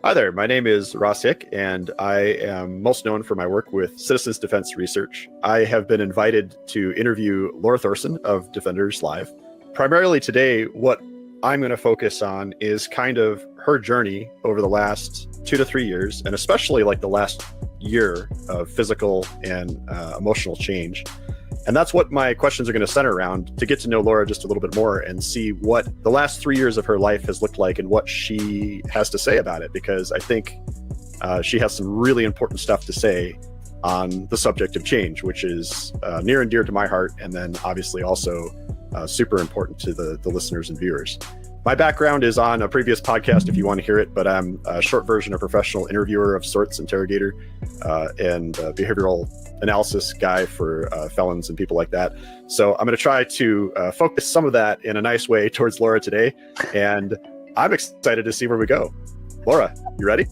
Hi there, my name is Ross Hick, and I am most known for my work with Citizens Defense Research. I have been invited to interview Lora Thorson of Defenders Live. Primarily today, what I'm going to focus on is kind of her journey over the last 2 to 3 years, and especially like the last year of physical and emotional change. And that's what my questions are going to center around, to get to know Lora just a little bit more and see what the last 3 years of her life has looked like and what she has to say about it, because I think she has some really important stuff to say on the subject of change, which is near and dear to my heart, and then obviously also super important to the listeners and viewers. My background is on a previous podcast if you want to hear it, but I'm a short version of professional interviewer of sorts, interrogator, and behavioral analysis guy for felons and people like that. So I'm going to try to focus some of that in a nice way towards Lora today, and I'm excited to see where we go. Lora, you ready?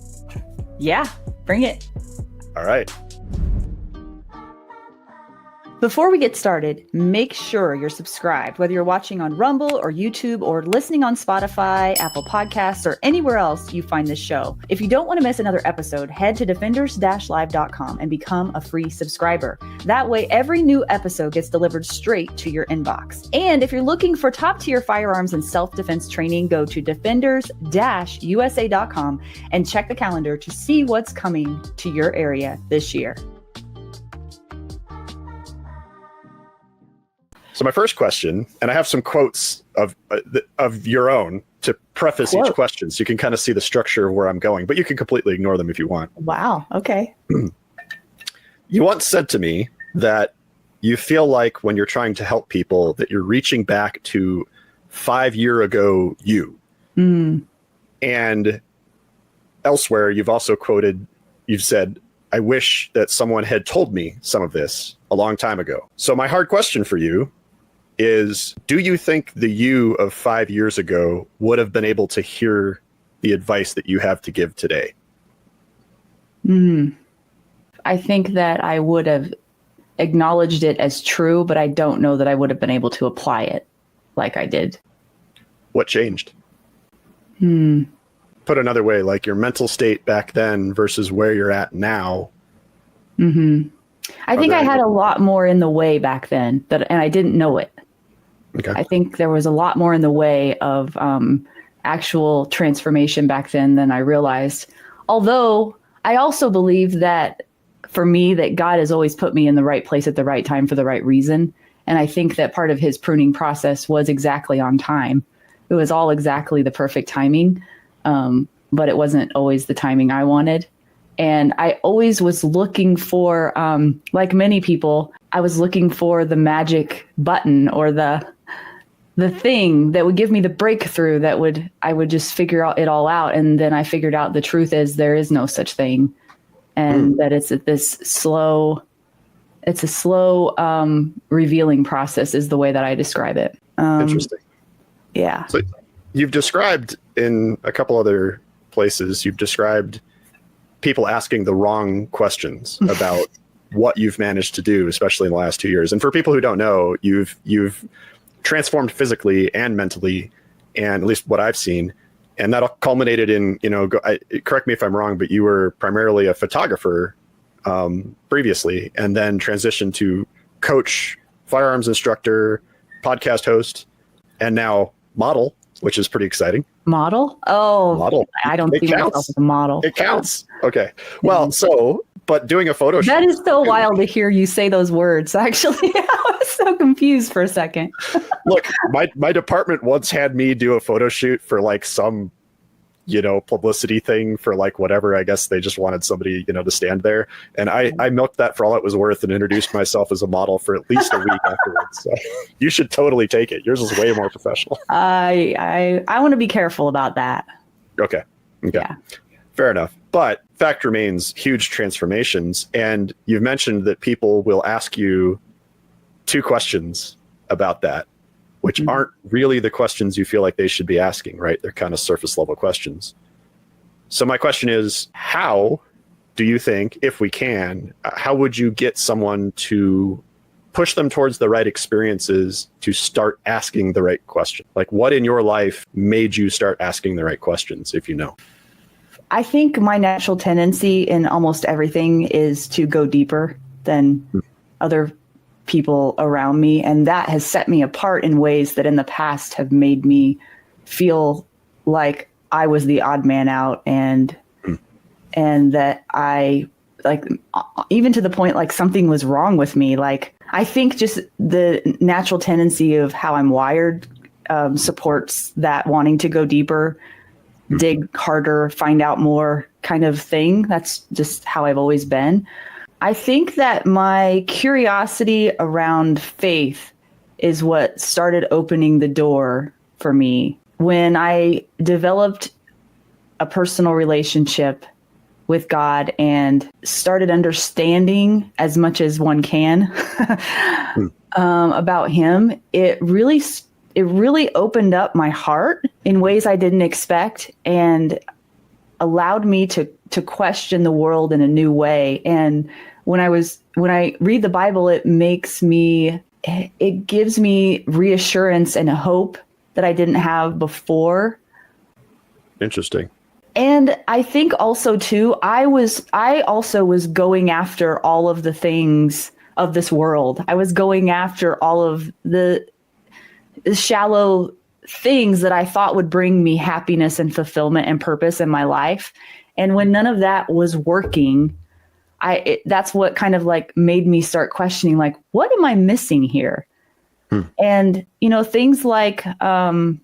Yeah, bring it. All right. Before we get started, make sure you're subscribed, whether you're watching on Rumble or YouTube or listening on Spotify, Apple Podcasts, or anywhere else you find this show. If you don't want to miss another episode, head to defenders-live.com and become a free subscriber. That way, every new episode gets delivered straight to your inbox. And if you're looking for top-tier firearms and self-defense training, go to defenders-usa.com and check the calendar to see what's coming to your area this year. So my first question, and I have some quotes of your own to preface each question, so you can kind of see the structure of where I'm going, but you can completely ignore them if you want. Wow. Okay. You once said to me that you feel like when you're trying to help people that you're reaching back to 5 years ago you. And elsewhere, you've also quoted, you've said, I wish that someone had told me some of this a long time ago. So my hard question for you is, do you think the you of 5 years ago would have been able to hear the advice that you have to give today? I think that I would have acknowledged it as true, but I don't know that I would have been able to apply it like I did. What changed? Put another way, like your mental state back then versus where you're at now. I think I had a lot more in the way back then, and I didn't know it. Okay. I think there was a lot more in the way of actual transformation back then than I realized. Although I also believe that for me, that God has always put me in the right place at the right time for the right reason. And I think that part of his pruning process was exactly on time. It was all exactly the perfect timing, but it wasn't always the timing I wanted. And I always was looking for, like many people, I was looking for the magic button or the thing that would give me the breakthrough I would just figure it all out. And then I figured out the truth is there is no such thing. And that it's a slow revealing process is the way that I describe it. Interesting. Yeah. So you've described in a couple other places, you've described people asking the wrong questions about what you've managed to do, especially in the last 2 years. And for people who don't know, you've transformed physically and mentally, and at least what I've seen. And that culminated in, correct me if I'm wrong, but you were primarily a photographer previously, and then transitioned to coach, firearms instructor, podcast host, and now model, which is pretty exciting. Model? Oh, model. I don't see myself as a model. It counts. Okay. Well, but doing a photo shoot. That is so wild to hear you say those words, actually. I was so confused for a second. Look, my department once had me do a photo shoot for like some, publicity thing for like whatever. I guess they just wanted somebody, to stand there. And I milked that for all it was worth and introduced myself as a model for at least a week afterwards. So you should totally take it. Yours is way more professional. I want to be careful about that. Okay. Yeah. Fair enough. But fact remains, huge transformations. And you've mentioned that people will ask you 2 questions about that, which aren't really the questions you feel like they should be asking, right? They're kind of surface level questions. So my question is, how do you think, if we can, how would you get someone to push them towards the right experiences to start asking the right question? Like, what in your life made you start asking the right questions, if you know? I think my natural tendency in almost everything is to go deeper than other people around me. And that has set me apart in ways that in the past have made me feel like I was the odd man out, and that I, like, even to the point like something was wrong with me. Like, I think just the natural tendency of how I'm wired supports that wanting to go deeper, dig harder, find out more kind of thing. That's just how I've always been. I think that my curiosity around faith is what started opening the door for me. When I developed a personal relationship with God and started understanding as much as one can about him, it really opened up my heart in ways I didn't expect, and allowed me to question the world in a new way. And when I read the Bible, it gives me reassurance and a hope that I didn't have before. Interesting. And I think also too, I also was going after all of the things of this world. I was going after all of the shallow things that I thought would bring me happiness and fulfillment and purpose in my life. And when none of that was working, that's what kind of like made me start questioning, like, what am I missing here? And, things like, in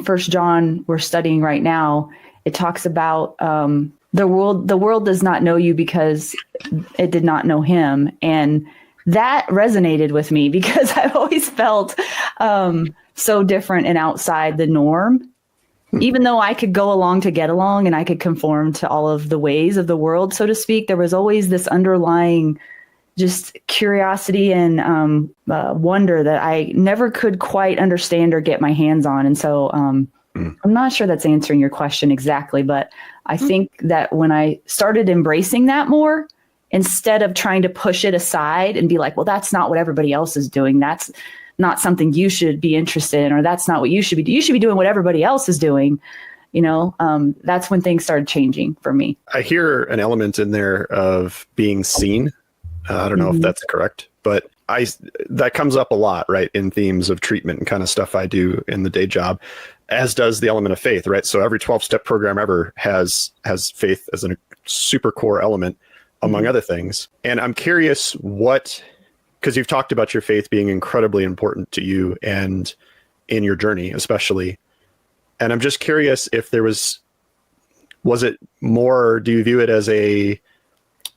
First John we're studying right now, it talks about the world does not know you because it did not know him. And that resonated with me because I've always felt so different and outside the norm. Even though I could go along to get along and I could conform to all of the ways of the world, so to speak, there was always this underlying just curiosity and wonder that I never could quite understand or get my hands on. And so I'm not sure that's answering your question exactly, but I think that when I started embracing that more, instead of trying to push it aside and be like, well, that's not what everybody else is doing, that's not something you should be interested in, or that's not what you should be doing. You should be doing what everybody else is doing. That's when things started changing for me. I hear an element in there of being seen. I don't know if that's correct, but that comes up a lot, right, in themes of treatment and kind of stuff I do in the day job, as does the element of faith, right? So every 12-step program ever has faith as a super core element, among other things. And I'm curious because you've talked about your faith being incredibly important to you and in your journey, especially. And I'm just curious if there was it more, do you view it as a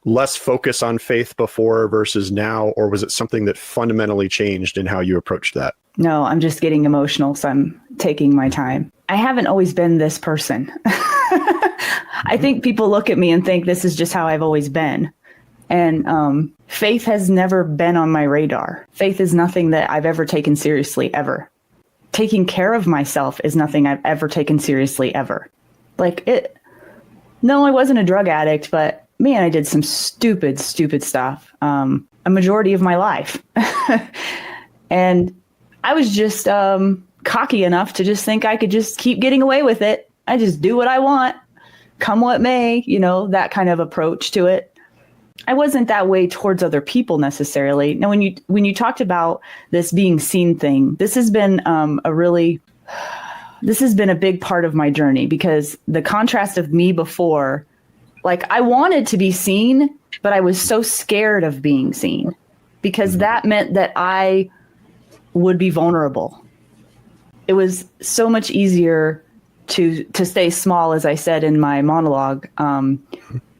less focus on faith before versus now, or was it something that fundamentally changed in how you approached that? No, I'm just getting emotional, so I'm taking my time. I haven't always been this person. I think people look at me and think this is just how I've always been. And faith has never been on my radar. Faith is nothing that I've ever taken seriously, ever. Taking care of myself is nothing I've ever taken seriously, ever. No, I wasn't a drug addict, but man, I did some stupid stuff a majority of my life. And I was just cocky enough to just think I could just keep getting away with it. I just do what I want, come what may, that kind of approach to it. I wasn't that way towards other people necessarily. Now, when you talked about this being seen thing, this has been a big part of my journey, because the contrast of me before, like, I wanted to be seen, but I was so scared of being seen because that meant that I would be vulnerable. It was so much easier to stay small, as I said in my monologue.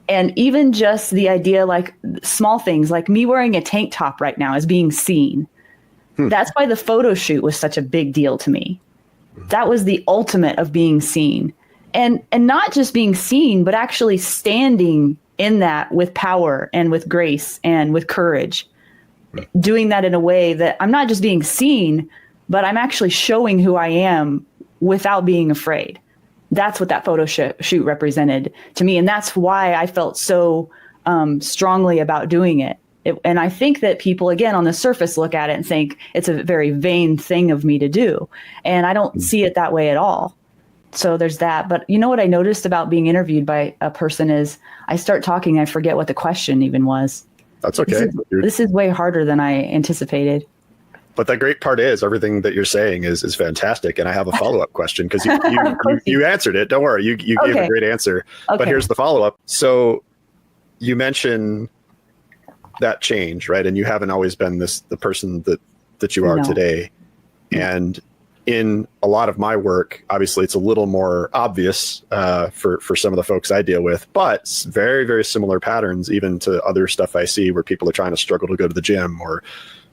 And even just the idea, like small things, like me wearing a tank top right now is being seen. That's why the photo shoot was such a big deal to me. That was the ultimate of being seen. And not just being seen, but actually standing in that with power and with grace and with courage. Doing that in a way that I'm not just being seen, but I'm actually showing who I am without being afraid. That's what that photo shoot represented to me. And that's why I felt so strongly about doing it. And I think that people, again, on the surface look at it and think it's a very vain thing of me to do. And I don't see it that way at all. So there's that. But you know what I noticed about being interviewed by a person is I start talking, I forget what the question even was. That's okay. This is way harder than I anticipated. But the great part is everything that you're saying is fantastic. And I have a follow-up question because you answered it. Don't worry. You gave a great answer. Okay. But here's the follow-up. So you mentioned that change, right? And you haven't always been the person that you are today. And in a lot of my work, obviously it's a little more obvious for some of the folks I deal with, but very, very similar patterns, even to other stuff I see where people are trying to struggle to go to the gym or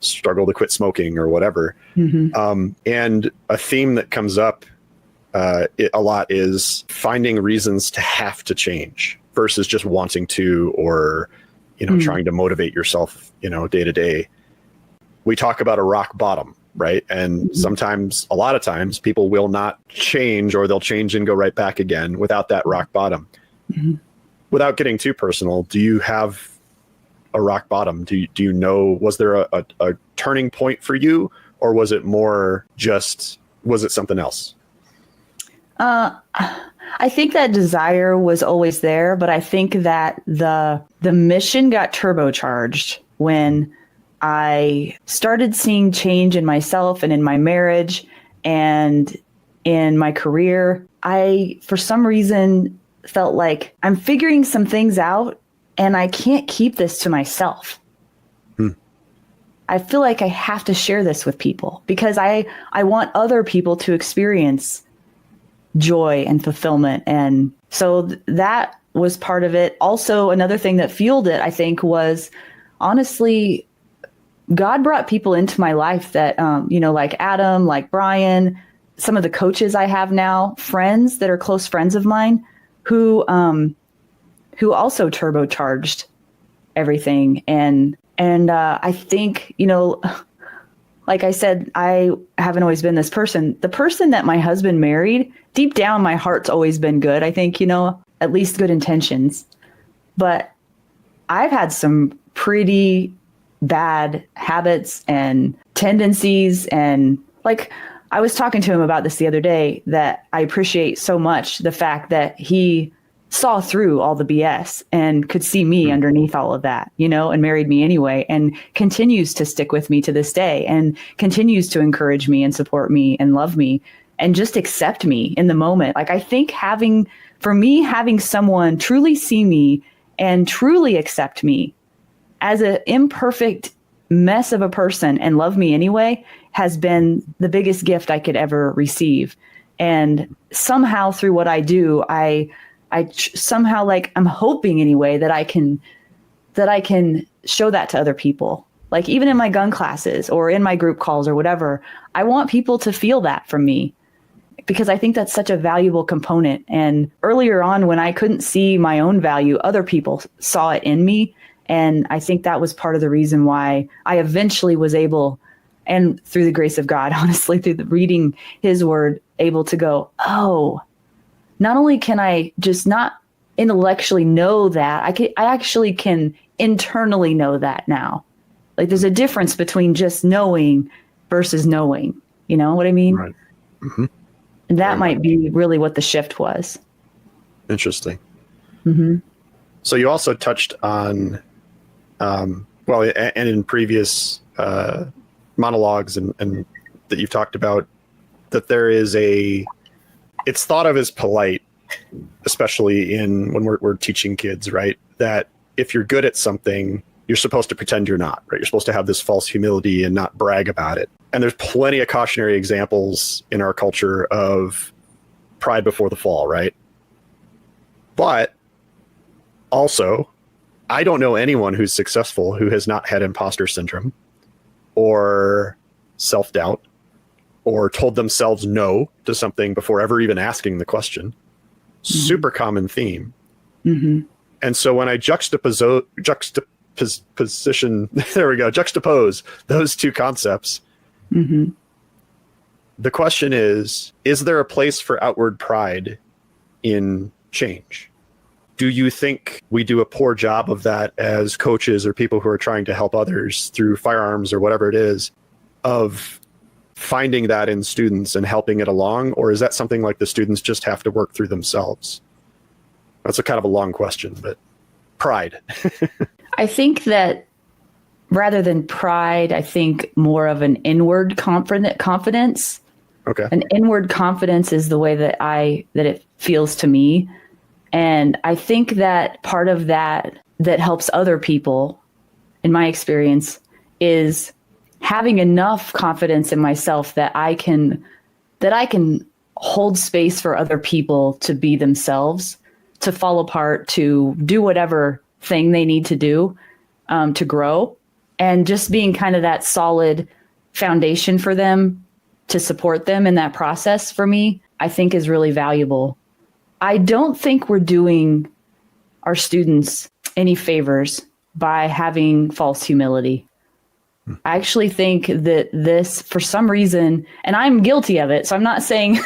struggle to quit smoking or whatever. And a theme that comes up a lot is finding reasons to have to change versus just wanting to, or, trying to motivate yourself, day to day. We talk about a rock bottom, right? And sometimes, a lot of times, people will not change, or they'll change and go right back again without that rock bottom. Without getting too personal, do you have a rock bottom? Do you know, was there a turning point for you, or was it more just, was it something else? I think that desire was always there, but I think that the mission got turbocharged when I started seeing change in myself and in my marriage and in my career. I, for some reason, felt like I'm figuring some things out and I can't keep this to myself. I feel like I have to share this with people because I want other people to experience joy and fulfillment. And so that was part of it. Also, another thing that fueled it, I think, was honestly, God brought people into my life that, like Adam, like Brian, some of the coaches I have now, friends that are close friends of mine who also turbocharged everything. And I think, like I said, I haven't always been this person. The person that my husband married, deep down, my heart's always been good. I think, at least good intentions. But I've had some pretty bad habits and tendencies. And like, I was talking to him about this the other day, that I appreciate so much the fact that he saw through all the BS and could see me underneath all of that, and married me anyway, and continues to stick with me to this day and continues to encourage me and support me and love me and just accept me in the moment. Like, I think having someone truly see me and truly accept me as an imperfect mess of a person and love me anyway has been the biggest gift I could ever receive. And somehow through what I do, I somehow, like, I'm hoping anyway that I can show that to other people. Like, even in my gun classes or in my group calls or whatever, I want people to feel that from me because I think that's such a valuable component. And earlier on, when I couldn't see my own value, other people saw it in me. And I think that was part of the reason why I eventually was able, and through the grace of God, honestly, through the reading his word, able to go, oh, not only can I just not intellectually know that, I actually can internally know that now. Like, there's a difference between just knowing versus knowing. You know what I mean? Right. Mm-hmm. And that might be really what the shift was. Interesting. Mm-hmm. So you also touched on, and in previous monologues and that you've talked about, that there is it's thought of as polite, especially when we're teaching kids, right? That if you're good at something, you're supposed to pretend you're not, right? You're supposed to have this false humility and not brag about it. And there's plenty of cautionary examples in our culture of pride before the fall, right? But also, I don't know anyone who's successful who has not had imposter syndrome or self-doubt or told themselves no to something before ever even asking the question. Mm-hmm. Super common theme. Mm-hmm. And so when I juxtapose those two concepts, mm-hmm. the question is there a place for outward pride in change? Do you think we do a poor job of that as coaches or people who are trying to help others through firearms or whatever it is, of finding that in students and helping it along, or is that something like the students just have to work through themselves? That's a kind of a long question, but pride. I think that rather than pride, I think more of an inward confidence. Okay. An inward confidence is the way that it feels to me. And I think that part of that helps other people, in my experience, is having enough confidence in myself that I can hold space for other people to be themselves, to fall apart, to do whatever thing they need to do, to grow, and just being kind of that solid foundation for them to support them in that process, for me, I think is really valuable. I don't think we're doing our students any favors by having false humility. I actually think that this, for some reason, and I'm guilty of it, so I'm not saying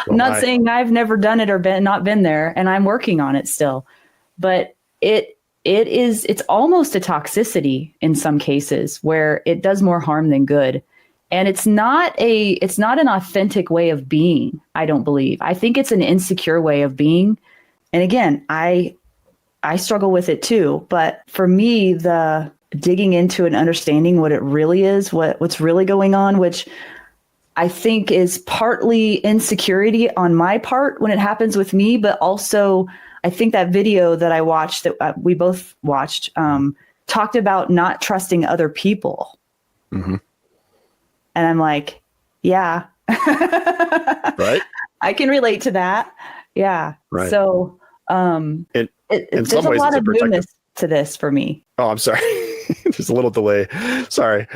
saying I've never done it or not been there, and I'm working on it still. But it's almost a toxicity in some cases where it does more harm than good. And it's not an authentic way of being, I don't believe. I think it's an insecure way of being. And again, I struggle with it too. But for me, the digging into and understanding what it really is, what's really going on, which I think is partly insecurity on my part when it happens with me, but also I think that video that I watched, that we both watched, talked about not trusting other people. Mm-hmm. And I'm like, yeah, right. I can relate to that. Yeah. Right. So there's a lot of newness to this for me. Oh, I'm sorry. There's a little delay. Sorry.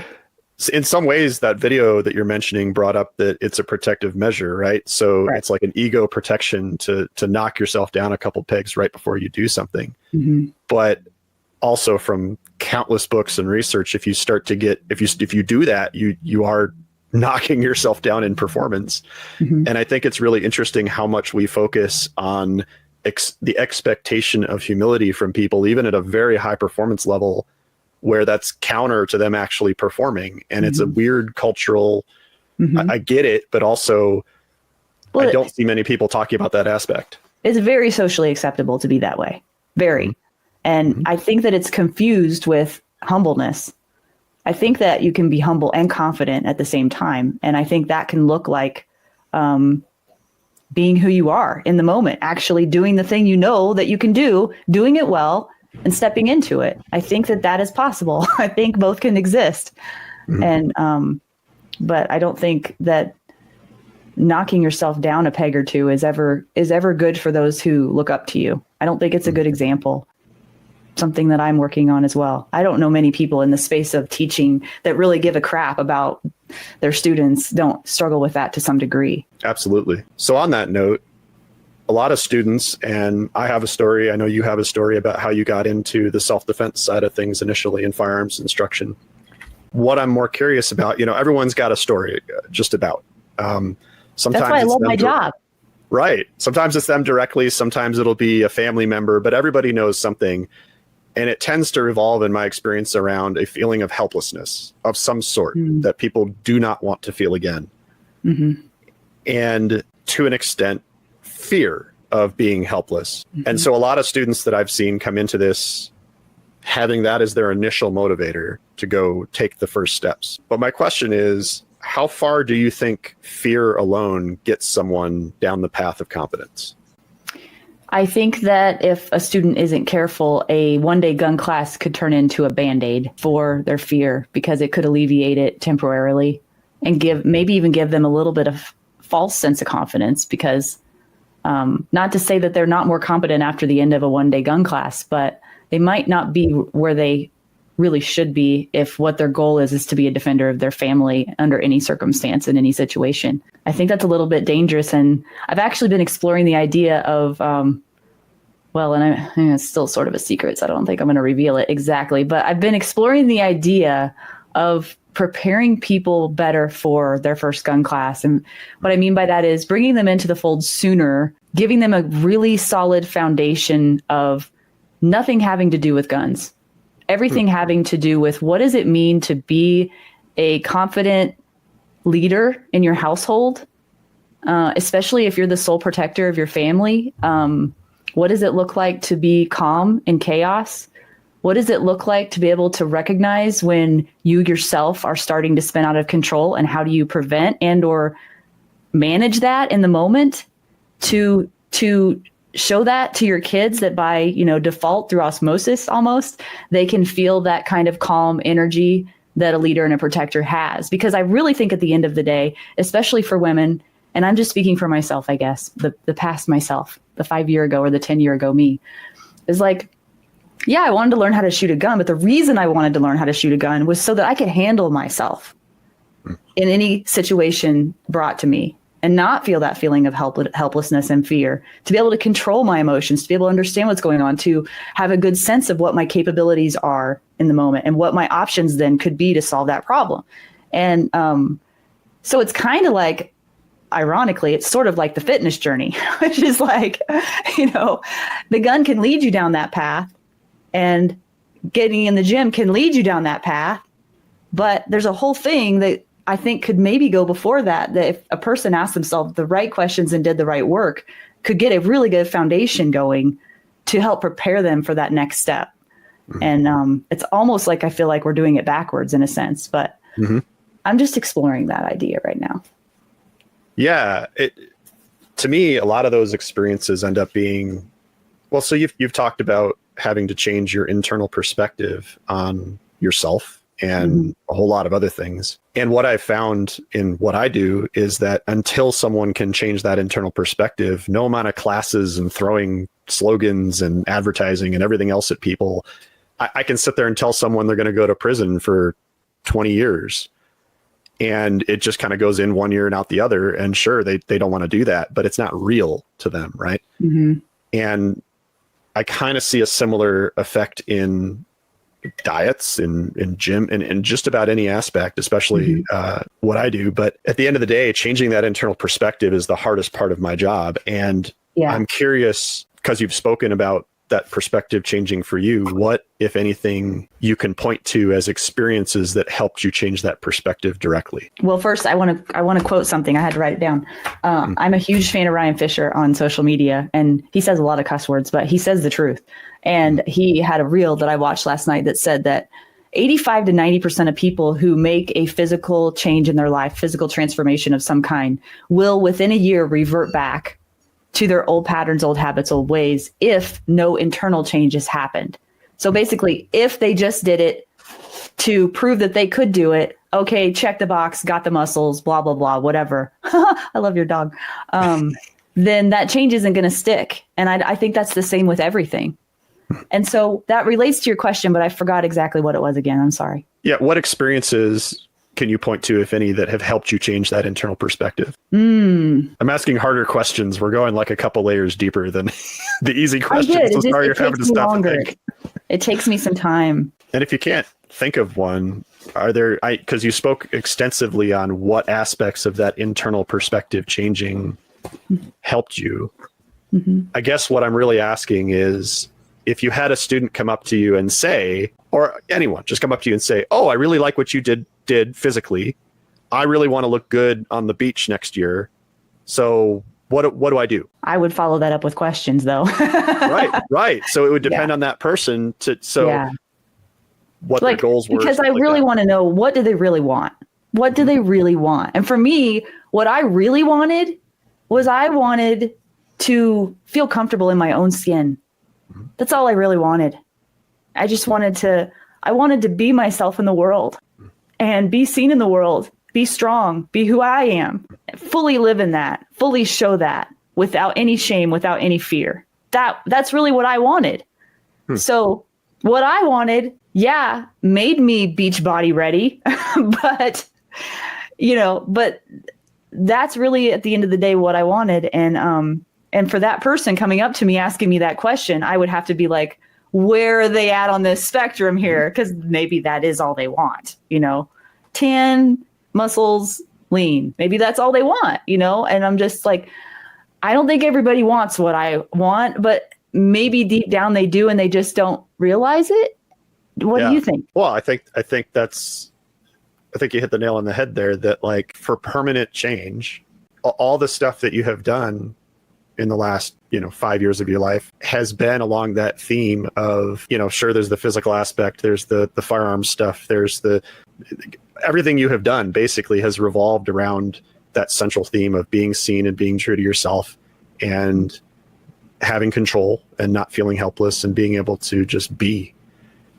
In some ways, that video that you're mentioning brought up that it's a protective measure, right? So It's like an ego protection to knock yourself down a couple pegs right before you do something. Mm-hmm. But also from countless books and research, if you start to get, if you do that, you are knocking yourself down in performance. Mm-hmm. And I think it's really interesting how much we focus on the expectation of humility from people, even at a very high performance level, where that's counter to them actually performing. And it's a weird cultural, I get it, but also I don't see many people talking about that aspect. It's very socially acceptable to be that way. Very. Mm-hmm. And I think that it's confused with humbleness. I think that you can be humble and confident at the same time. And I think that can look like being who you are in the moment, actually doing the thing you know that you can do, doing it well, and stepping into it. I think that is possible. I think both can exist. Mm-hmm. And but I don't think that knocking yourself down a peg or two is ever good for those who look up to you. I don't think it's a good example. Something that I'm working on as well. I don't know many people in the space of teaching that really give a crap about their students, don't struggle with that to some degree. Absolutely. So on that note, a lot of students, and I have a story, I know you have a story about how you got into the self-defense side of things initially in firearms instruction. What I'm more curious about, everyone's got a story just about. Sometimes that's why I love my job. Right. Sometimes it's them directly. Sometimes it'll be a family member, but everybody knows something. And it tends to revolve, in my experience, around a feeling of helplessness of some sort that people do not want to feel again. Mm-hmm. And to an extent, fear of being helpless. Mm-hmm. And so a lot of students that I've seen come into this having that as their initial motivator to go take the first steps. But my question is, how far do you think fear alone gets someone down the path of competence? I think that if a student isn't careful, a one-day gun class could turn into a Band-Aid for their fear, because it could alleviate it temporarily and maybe even give them a little bit of false sense of confidence, because not to say that they're not more competent after the end of a one-day gun class, but they might not be where they really should be if what their goal is to be a defender of their family under any circumstance in any situation. I think that's a little bit dangerous. And I've actually been exploring the idea of, it's still sort of a secret, so I don't think I'm going to reveal it exactly, but I've been exploring the idea of preparing people better for their first gun class. And what I mean by that is bringing them into the fold sooner, giving them a really solid foundation of nothing having to do with guns. Everything having to do with what does it mean to be a confident leader in your household, especially if you're the sole protector of your family. What does it look like to be calm in chaos? What does it look like to be able to recognize when you yourself are starting to spin out of control, and how do you prevent and or manage that in the moment to show that to your kids, that by, you know, default, through osmosis almost, they can feel that kind of calm energy that a leader and a protector has. Because I really think at the end of the day, especially for women, and I'm just speaking for myself, I guess, the past myself, the 5-year ago or the 10-year ago me, is like, yeah, I wanted to learn how to shoot a gun, but the reason I wanted to learn how to shoot a gun was so that I could handle myself in any situation brought to me, and not feel that feeling of helplessness and fear, to be able to control my emotions, to be able to understand what's going on, to have a good sense of what my capabilities are in the moment and what my options then could be to solve that problem. And so it's kind of like, ironically, it's sort of like the fitness journey, which is like, you know, the gun can lead you down that path, and getting in the gym can lead you down that path. But there's a whole thing that I think could maybe go before that, that if a person asked themselves the right questions and did the right work, could get a really good foundation going to help prepare them for that next step. Mm-hmm. And it's almost like I feel like we're doing it backwards in a sense, but I'm just exploring that idea right now. Yeah. To me, a lot of those experiences end up being, well, so you've talked about having to change your internal perspective on yourself and a whole lot of other things. And what I've found in what I do is that until someone can change that internal perspective, no amount of classes and throwing slogans and advertising and everything else at people, I can sit there and tell someone they're going to go to prison for 20 years. And it just kind of goes in one ear and out the other. And sure, they don't want to do that, but it's not real to them, right? Mm-hmm. And I kind of see a similar effect in diets, in gym, and in just about any aspect, especially what I do. But at the end of the day, changing that internal perspective is the hardest part of my job. And I'm curious, because you've spoken about that perspective changing for you, what, if anything, you can point to as experiences that helped you change that perspective directly? Well, first, I want to quote something. I had to write it down. I'm a huge fan of Ryan Fisher on social media, and he says a lot of cuss words, but he says the truth. And he had a reel that I watched last night that said that 85 to 90% of people who make a physical change in their life, physical transformation of some kind, will within a year revert back to their old patterns, old habits, old ways, if no internal changes happened. So basically, if they just did it to prove that they could do it, okay, check the box, got the muscles, blah, blah, blah, whatever. I love your dog. Then that change isn't going to stick. And I think that's the same with everything. And so that relates to your question, but I forgot exactly what it was again. I'm sorry. Yeah. What experiences can you point to, if any, that have helped you change that internal perspective? I'm asking harder questions. We're going like a couple layers deeper than the easy questions. So sorry you're having to stop and think. It takes me some time. And if you can't think of one, are there, because you spoke extensively on what aspects of that internal perspective changing helped you. I guess what I'm really asking is, if you had a student come up to you and say, or anyone just come up to you and say, oh, I really like what you did physically. I really want to look good on the beach next year. So what do I do? I would follow that up with questions, though. Right. So it would depend on that person what their goals were. Because I really want to know, what do they really want? What do they really want? And for me, what I really wanted was, I wanted to feel comfortable in my own skin. That's all I really wanted. I just wanted to be myself in the world and be seen in the world, be strong, be who I am, fully live in that, fully show that without any shame, without any fear. That's really what I wanted. So what I wanted, made me beach body ready, but that's really at the end of the day what I wanted. And for that person coming up to me asking me that question, I would have to be like, where are they at on this spectrum here? Because maybe that is all they want, tan, muscles, lean. Maybe that's all they want, and I'm just like, I don't think everybody wants what I want, but maybe deep down they do, and they just don't realize it. What do you think? Well, I think that's I think you hit the nail on the head there, that like for permanent change, all the stuff that you have done in the last, 5 years of your life has been along that theme of, sure, there's the physical aspect, there's the firearms stuff, there's everything you have done basically has revolved around that central theme of being seen and being true to yourself and having control and not feeling helpless and being able to just be.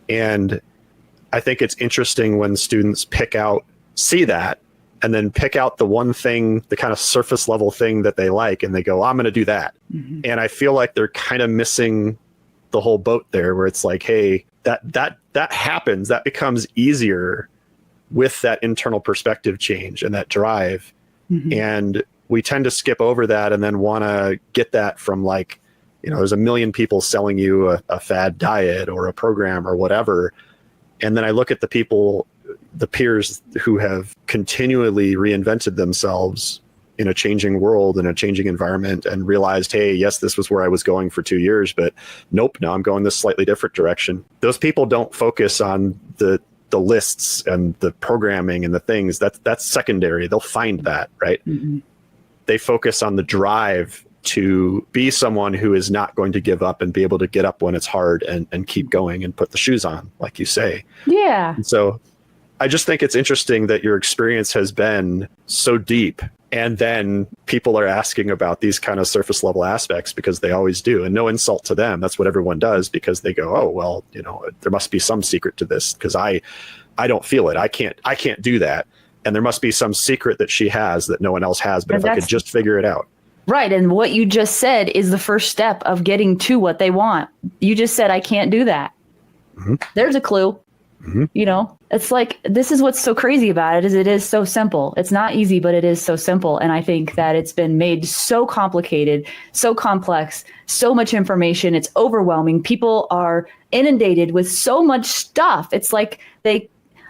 And I think it's interesting when students see that, and then pick out the one thing, the kind of surface level thing that they like, and they go, I'm going to do that. Mm-hmm. And I feel like they're kind of missing the whole boat there, where it's like, hey, that happens, that becomes easier with that internal perspective change and that drive. Mm-hmm. And we tend to skip over that and then want to get that from like, there's a million people selling you a fad diet or a program or whatever. And then I look at the peers who have continually reinvented themselves in a changing world, in a changing environment, and realized, hey, yes, this was where I was going for 2 years, but nope, now I'm going this slightly different direction. Those people don't focus on the lists and the programming and the things. That's secondary. They'll find that, right? Mm-hmm. They focus on the drive to be someone who is not going to give up and be able to get up when it's hard and keep going and put the shoes on, like you say. Yeah. And so I just think it's interesting that your experience has been so deep, and then people are asking about these kind of surface level aspects because they always do. And no insult to them. That's what everyone does, because they go, oh, well, there must be some secret to this because I don't feel it. I can't do that. And there must be some secret that she has that no one else has. But if I could just figure it out. Right. And what you just said is the first step of getting to what they want. You just said, I can't do that. Mm-hmm. There's a clue. Mm-hmm. It's like, this is what's so crazy about it, is it is so simple. It's not easy, but it is so simple. And I think that it's been made so complicated, so complex, so much information. It's overwhelming. People are inundated with so much stuff. It's like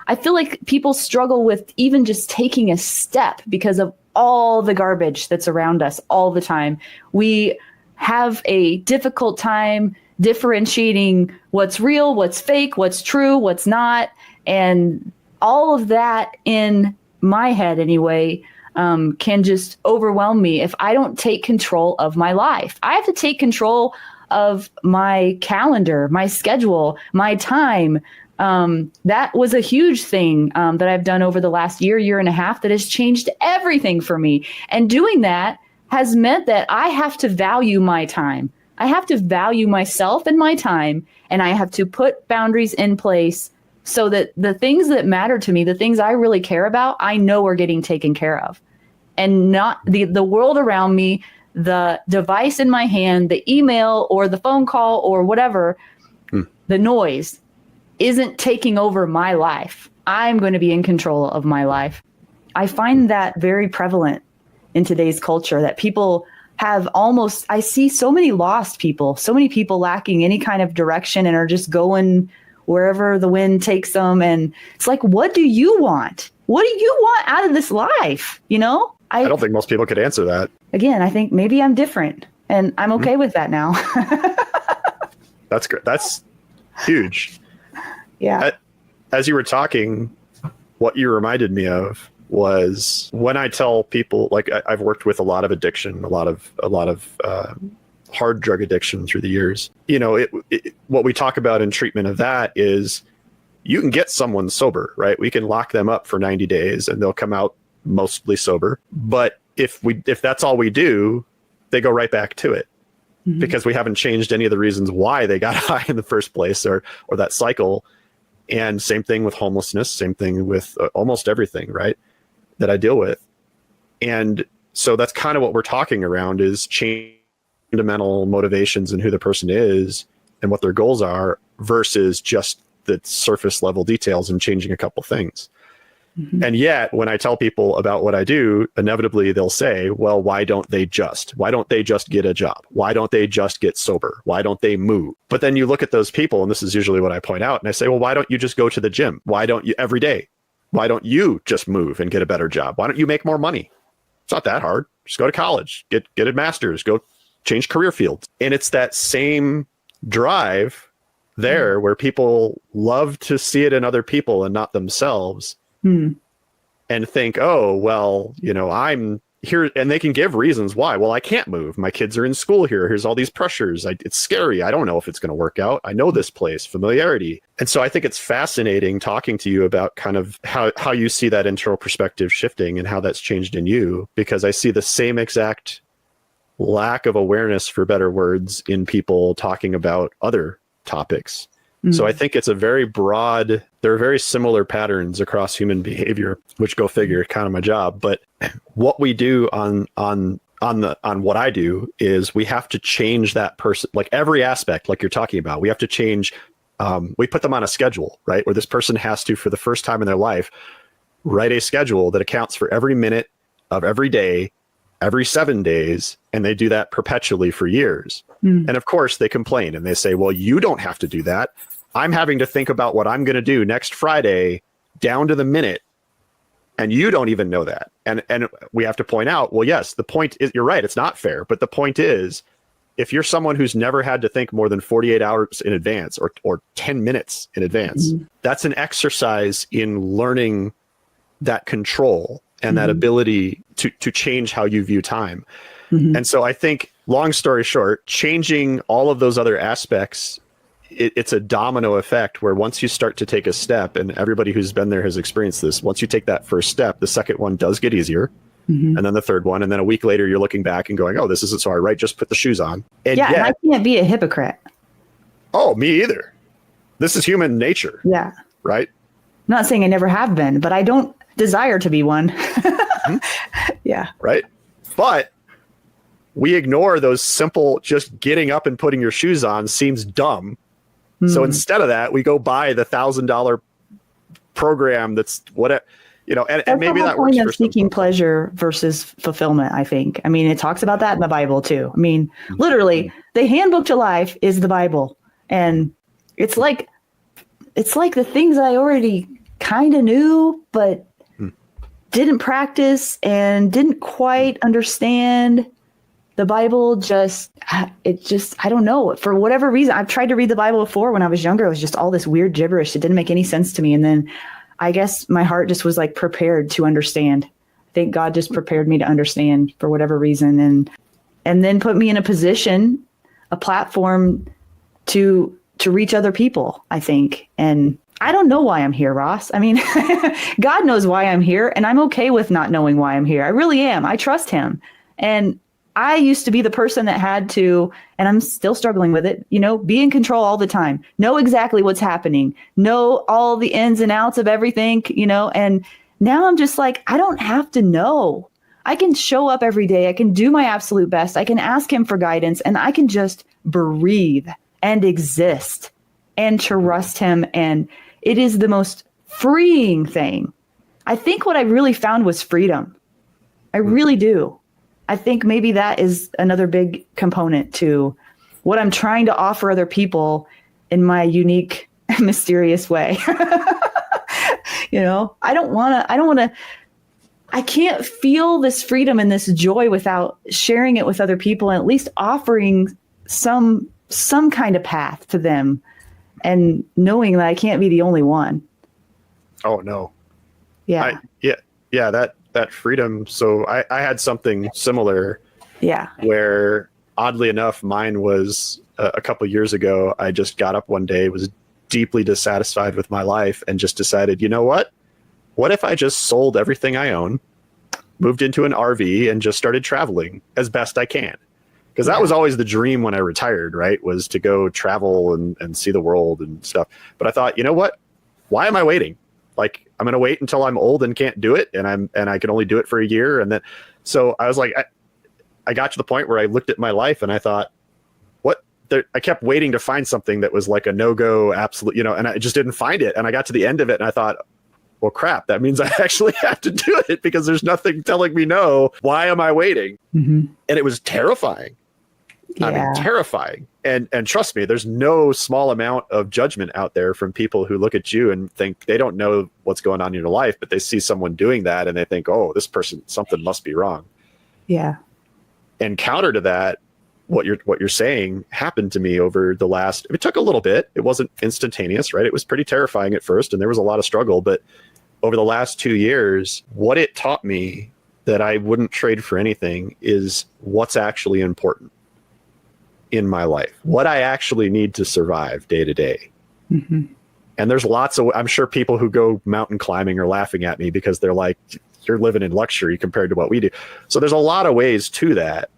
I feel like people struggle with even just taking a step because of all the garbage that's around us all the time. We have a difficult time differentiating what's real, what's fake, what's true, what's not. And all of that in my head anyway, can just overwhelm me if I don't take control of my life. I have to take control of my calendar, my schedule, my time. That was a huge thing that I've done over the last year and a half that has changed everything for me. And doing that has meant that I have to value my time. I have to value myself and my time, and I have to put boundaries in place so that the things that matter to me, the things I really care about, I know are getting taken care of. And not the world around me, the device in my hand, the email or the phone call or whatever, the noise isn't taking over my life. I'm going to be in control of my life. I find that very prevalent in today's culture, that people have I see so many lost people, so many people lacking any kind of direction and are just going wherever the wind takes them. And it's like, what do you want? What do you want out of this life? I don't think most people could answer that. Again, I think maybe I'm different, and I'm okay with that now. That's good. That's huge. Yeah. As you were talking, what you reminded me of was when I tell people, like I've worked with a lot of addiction, a lot of hard drug addiction through the years. What we talk about in treatment of that is you can get someone sober, right? We can lock them up for 90 days and they'll come out mostly sober. But if that's all we do, they go right back to it. Mm-hmm. Because we haven't changed any of the reasons why they got high in the first place or that cycle. And same thing with homelessness, same thing with almost everything, right, that I deal with. And so that's kind of what we're talking around, is change fundamental motivations and who the person is and what their goals are versus just the surface level details and changing a couple things. Mm-hmm. And yet when I tell people about what I do, inevitably they'll say, well, why don't they just get a job? Why don't they just get sober? Why don't they move? But then you look at those people, and this is usually what I point out, and I say, well, why don't you just go to the gym? Why don't you every day? Why don't you just move and get a better job? Why don't you make more money? It's not that hard. Just go to college, get a master's, go change career fields. And it's that same drive there where people love to see it in other people and not themselves. and think, oh, well, I'm here, and they can give reasons why. Well, I can't move. My kids are in school here. Here's all these pressures. It's scary. I don't know if it's going to work out. I know this place, familiarity. And so I think it's fascinating talking to you about kind of how you see that internal perspective shifting and how that's changed in you, because I see the same exact lack of awareness, for better words, in people talking about other topics. So I think it's a very broad, there are very similar patterns across human behavior, which, go figure, kind of my job. But what we do on what I do is we have to change that person, like every aspect, like you're talking about. We have to change, we put them on a schedule, right? Where this person has to, for the first time in their life, write a schedule that accounts for every minute of every day, every 7 days, and they do that perpetually for years. And of course they complain and they say, well, you don't have to do that. I'm having to think about what I'm going to do next Friday down to the minute, and you don't even know that. And we have to point out, well, yes, the point is, you're right, it's not fair. But the point is, if you're someone who's never had to think more than 48 hours in advance or 10 minutes in advance, that's an exercise in learning that control and that ability to change how you view time. And so I think, long story short, changing all of those other aspects, it's a domino effect where once you start to take a step, and everybody who's been there has experienced this, once you take that first step, the second one does get easier. And then the third one. And then a week later, you're looking back and going, oh, this isn't so hard, right? Just put the shoes on. And and I can't be a hypocrite. Oh, me either. This is human nature. Yeah. Right? I'm not saying I never have been, but I don't desire to be one. Yeah. Right. But we ignore those simple, just getting up and putting your shoes on seems dumb. So instead of that, we go buy the $1,000 program that's whatever, and maybe that works for seeking pleasure versus fulfillment, I think. I mean, it talks about that in the Bible too. I mean, literally, the handbook to life is the Bible. And it's like the things I already kind of knew, but didn't practice and didn't quite understand. The Bible I don't know. For whatever reason, I've tried to read the Bible before when I was younger. It was just all this weird gibberish. It didn't make any sense to me. And then I guess my heart just was like prepared to understand. I think God just prepared me to understand for whatever reason. And then put me in a position, a platform to reach other people, I think. And I don't know why I'm here, Ross. I mean, God knows why I'm here, and I'm okay with not knowing why I'm here. I really am. I trust him. And I used to be the person that had to, and I'm still struggling with it, be in control all the time, know exactly what's happening, know all the ins and outs of everything, and now I'm just like, I don't have to know. I can show up every day. I can do my absolute best. I can ask him for guidance, and I can just breathe and exist and trust him. And it is the most freeing thing. I think what I really found was freedom. I really do. I think maybe that is another big component to what I'm trying to offer other people in my unique, mysterious way. I can't feel this freedom and this joy without sharing it with other people and at least offering some kind of path to them and knowing that I can't be the only one. Oh, no. Yeah. That freedom. So I had something similar. Yeah. Where, oddly enough, mine was a couple of years ago. I just got up one day, was deeply dissatisfied with my life, and just decided, you know what? What if I just sold everything I own, moved into an RV, and just started traveling as best I can? Because that was always the dream when I retired, right? Was to go travel and see the world and stuff. But I thought, you know what? Why am I waiting? Like, I'm going to wait until I'm old and can't do it. And I can only do it for a year. And then, so I was like, I got to the point where I looked at my life and I thought, I kept waiting to find something that was like a no-go absolute, and I just didn't find it. And I got to the end of it and I thought, well, crap, that means I actually have to do it because there's nothing telling me no. Why am I waiting? And it was terrifying. Yeah. I mean, terrifying. And trust me, there's no small amount of judgment out there from people who look at you and think they don't know what's going on in your life, but they see someone doing that and they think, oh, this person, something must be wrong. Yeah. And counter to that, what you're saying happened to me over the last, it took a little bit. It wasn't instantaneous, right? It was pretty terrifying at first and there was a lot of struggle, but over the last 2 years, what it taught me that I wouldn't trade for anything is what's actually important in my life, what I actually need to survive day to day. Mm-hmm. And there's lots of, I'm sure people who go mountain climbing are laughing at me because they're like, you're living in luxury compared to what we do. So there's a lot of ways to that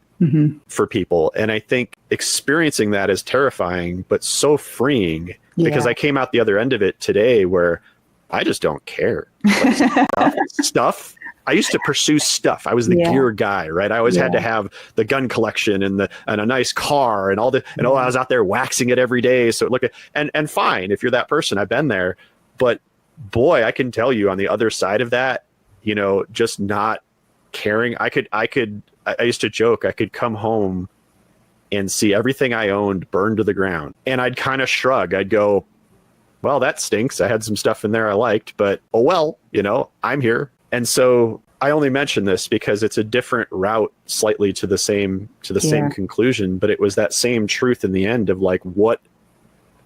for people. And I think experiencing that is terrifying, but so freeing because I came out the other end of it today where I just don't care. Like, stuff. I used to pursue stuff. I was the gear guy, right? I always had to have the gun collection and a nice car and all the, and I was out there waxing it every day. So look at, and fine, if you're that person, I've been there, but boy, I can tell you on the other side of that, you know, just not caring. I used to joke, I could come home and see everything I owned burned to the ground. And I'd kind of shrug. I'd go, well, that stinks. I had some stuff in there I liked, but oh, well, you know, I'm here. And so I only mention this because it's a different route slightly to the same conclusion, but it was that same truth in the end of like,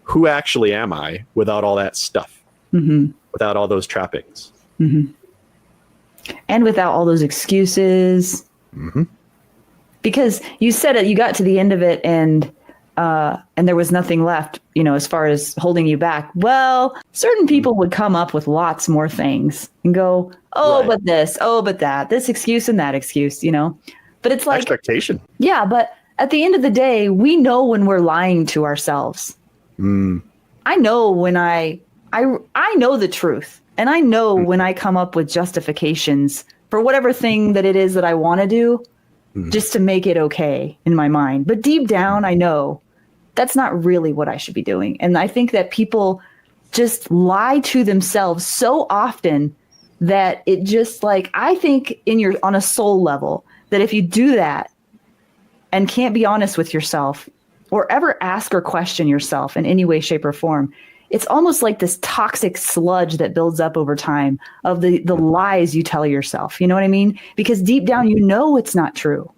who actually am I without all that stuff, without all those trappings? And without all those excuses. Because you said it, you got to the end of it and there was nothing left, you know, as far as holding you back. Well, certain people would come up with lots more things and go, oh, but this, oh, but that, this excuse and that excuse, you know, but it's like expectation. Yeah. But at the end of the day, we know when we're lying to ourselves. I know when I know the truth, and I know when I come up with justifications for whatever thing that it is that I want to do, just to make it okay in my mind. But deep down, I know that's not really what I should be doing. And I think that people just lie to themselves so often that it just like, I think on a soul level, that if you do that and can't be honest with yourself or ever ask or question yourself in any way, shape, or form, it's almost like this toxic sludge that builds up over time of the lies you tell yourself. You know what I mean? Because deep down, you know it's not true.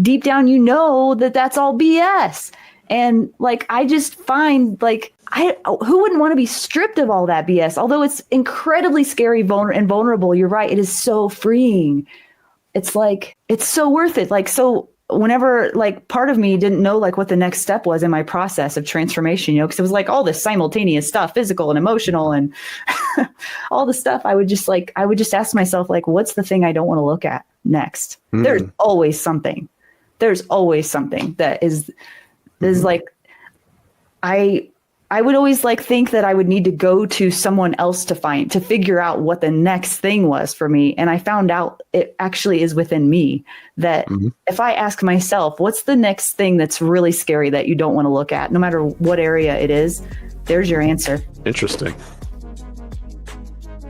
Deep down, you know that that's all BS. And like, I just find like, who wouldn't want to be stripped of all that BS? Although it's incredibly scary and vulnerable. You're right. It is so freeing. It's like, it's so worth it. Like, so whenever like part of me didn't know like what the next step was in my process of transformation, you know, because it was like all this simultaneous stuff, physical and emotional and all the stuff. I would just ask myself, like, what's the thing I don't want to look at next? There's always something. There's always something that is like, I would always like think that I would need to go to someone else to figure out what the next thing was for me. And I found out it actually is within me, that if I ask myself, what's the next thing that's really scary that you don't want to look at, no matter what area it is, there's your answer. Interesting.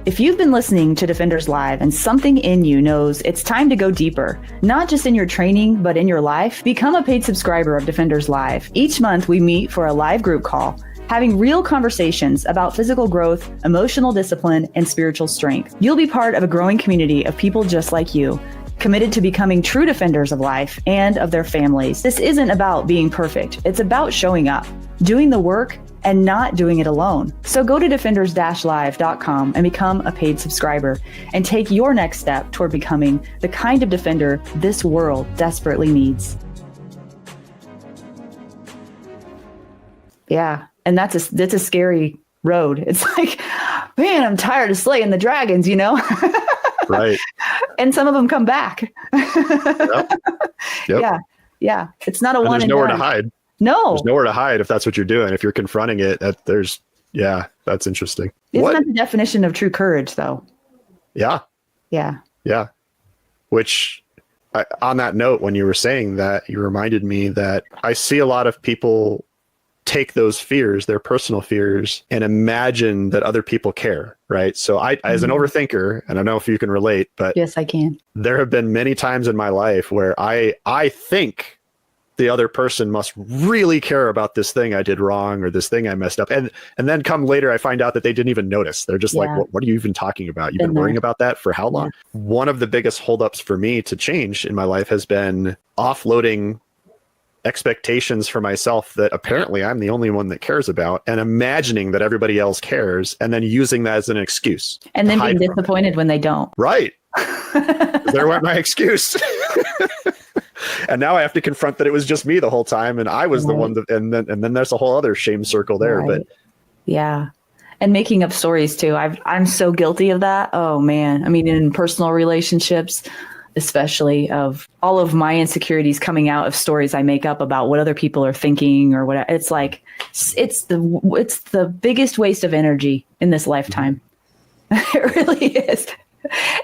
If you've been listening to Defenders Live and something in you knows it's time to go deeper, not just in your training, but in your life, become a paid subscriber of Defenders Live. Each month we meet for a live group call, having real conversations about physical growth, emotional discipline, and spiritual strength. You'll be part of a growing community of people just like you, committed to becoming true defenders of life and of their families. This isn't about being perfect. It's about showing up, doing the work, and not doing it alone. So go to defenders-live.com and become a paid subscriber and take your next step toward becoming the kind of defender this world desperately needs. Yeah. And that's a scary road. It's like, man, I'm tired of slaying the dragons, you know? Right. And some of them come back. Yep. Yeah. It's not a one and there's nowhere done. to hide. No. There's nowhere to hide if that's what you're doing. If you're confronting it, that's interesting. Isn't that the definition of true courage, though? Yeah. Yeah. Yeah. Which, on that note, when you were saying that, you reminded me that I see a lot of people take those fears, their personal fears, and imagine that other people care, right? So I, as an overthinker, and I don't know if you can relate, but yes, I can. There have been many times in my life where I think the other person must really care about this thing I did wrong or this thing I messed up. And then come later, I find out that they didn't even notice. They're just like, what are you even talking about? You've been worrying about that for how long? Yeah. One of the biggest holdups for me to change in my life has been offloading expectations for myself that apparently I'm the only one that cares about, and imagining that everybody else cares, and then using that as an excuse. And then being disappointed when they don't. Right. There went my excuse. And now I have to confront that it was just me the whole time, and I was the one that, and then there's a whole other shame circle there. Right. But yeah. And making up stories too. I'm so guilty of that. Oh man. I mean, in personal relationships, especially, of all of my insecurities coming out of stories I make up about what other people are thinking or whatever. It's like, it's the biggest waste of energy in this lifetime. It really is.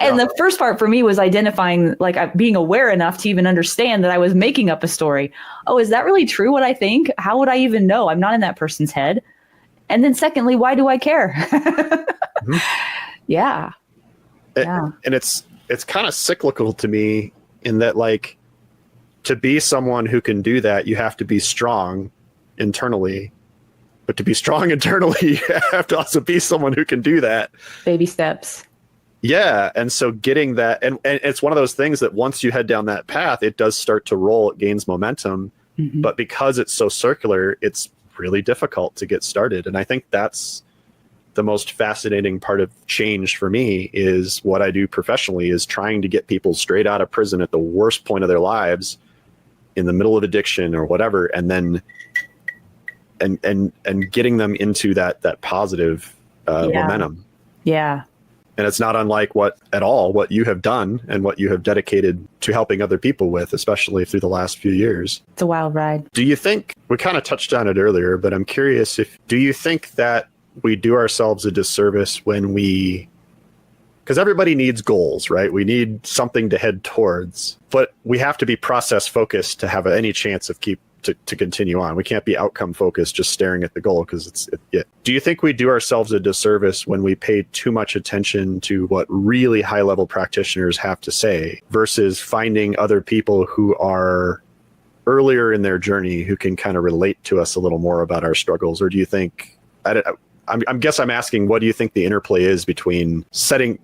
And the first part for me was identifying, like, being aware enough to even understand that I was making up a story. Oh, is that really true what I think? How would I even know? I'm not in that person's head. And then secondly, why do I care? Mm-hmm. Yeah. And it's kind of cyclical to me in that, like, to be someone who can do that, you have to be strong internally. But to be strong internally, you have to also be someone who can do that. Baby steps. Yeah. And so getting that, and it's one of those things that once you head down that path, it does start to roll, it gains momentum. Mm-hmm. But because it's so circular, it's really difficult to get started. And I think that's the most fascinating part of change for me, is what I do professionally is trying to get people straight out of prison at the worst point of their lives, in the middle of addiction or whatever, and then and getting them into that positive momentum. Yeah. And it's not unlike what you have done and what you have dedicated to helping other people with, especially through the last few years. It's a wild ride. Do you think, we kind of touched on it earlier, but I'm curious, do you think that we do ourselves a disservice when because everybody needs goals, right? We need something to head towards, but we have to be process focused to have any chance of to continue on. We can't be outcome focused, just staring at the goal, because do you think we do ourselves a disservice when we pay too much attention to what really high level practitioners have to say versus finding other people who are earlier in their journey who can kind of relate to us a little more about our struggles? Or do you think, I'm asking, what do you think the interplay is between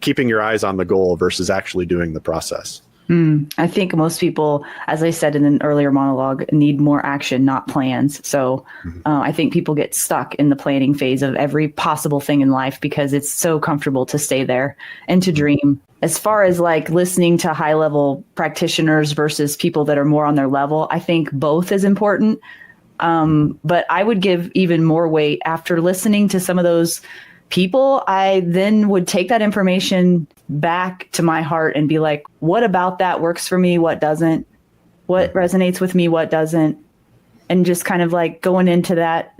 keeping your eyes on the goal versus actually doing the process? I think most people, as I said in an earlier monologue, need more action, not plans. So I think people get stuck in the planning phase of every possible thing in life because it's so comfortable to stay there and to dream. As far as like listening to high level practitioners versus people that are more on their level, I think both is important. But I would give even more weight after listening to some of those people. I then would take that information back to my heart and be like, what about that works for me? What doesn't? What resonates with me? What doesn't? And just kind of like going into that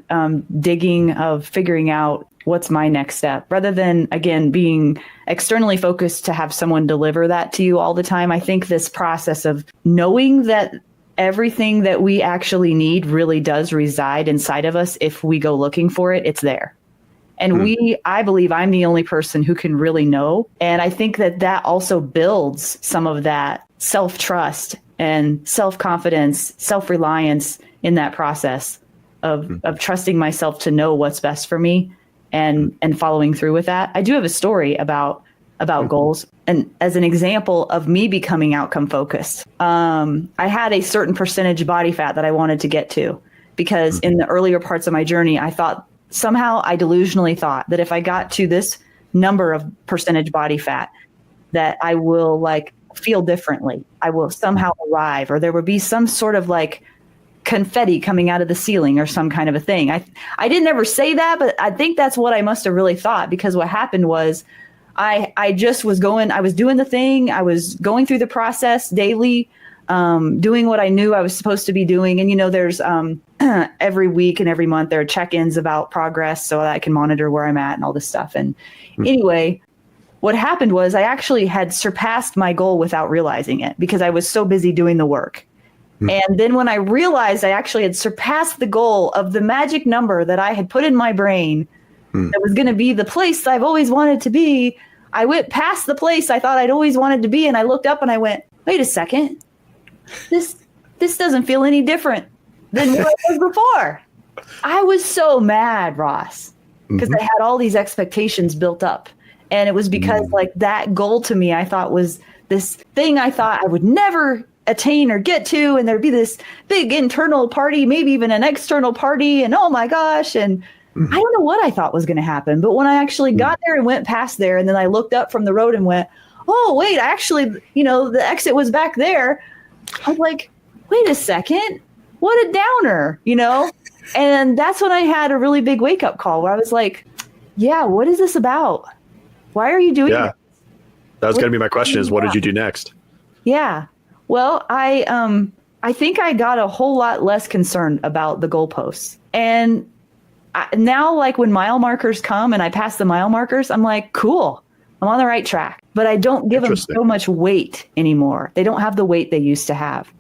digging of figuring out what's my next step, rather than, again, being externally focused to have someone deliver that to you all the time. I think this process of knowing that everything that we actually need really does reside inside of us. If we go looking for it, it's there. And I believe I'm the only person who can really know. And I think that also builds some of that self-trust and self-confidence, self-reliance in that process of trusting myself to know what's best for me and following through with that. I do have a story about goals. And as an example of me becoming outcome focused, I had a certain percentage body fat that I wanted to get to, because in the earlier parts of my journey, I delusionally thought that if I got to this number of percentage body fat, that I will like feel differently. I will somehow arrive, or there would be some sort of like confetti coming out of the ceiling or some kind of a thing. I didn't ever say that, but I think that's what I must have really thought, because what happened was I was doing the thing. I was going through the process daily, doing what I knew I was supposed to be doing. And, there's every week and every month there are check-ins about progress so that I can monitor where I'm at and all this stuff. And anyway, what happened was I actually had surpassed my goal without realizing it, because I was so busy doing the work. And then when I realized I actually had surpassed the goal of the magic number that I had put in my brain, that was going to be the place I've always wanted to be, I went past the place I thought I'd always wanted to be. And I looked up and I went, wait a second, this doesn't feel any different than what it was before. I was so mad, Ross, because I had all these expectations built up. And it was because like that goal to me, I thought was this thing I thought I would never attain or get to, and there'd be this big internal party, maybe even an external party, and oh my gosh, and I don't know what I thought was going to happen. But when I actually got there and went past there, and then I looked up from the road and went, oh wait, actually, the exit was back there. I was like, wait a second, what a downer, and that's when I had a really big wake up call where I was like, yeah, what is this about? Why are you doing this? That was going to be my question, is what did you do next? Yeah. Well, I think I got a whole lot less concerned about the goalposts. And now, like when mile markers come and I pass the mile markers, I'm like, cool, I'm on the right track. But I don't give them so much weight anymore. They don't have the weight they used to have.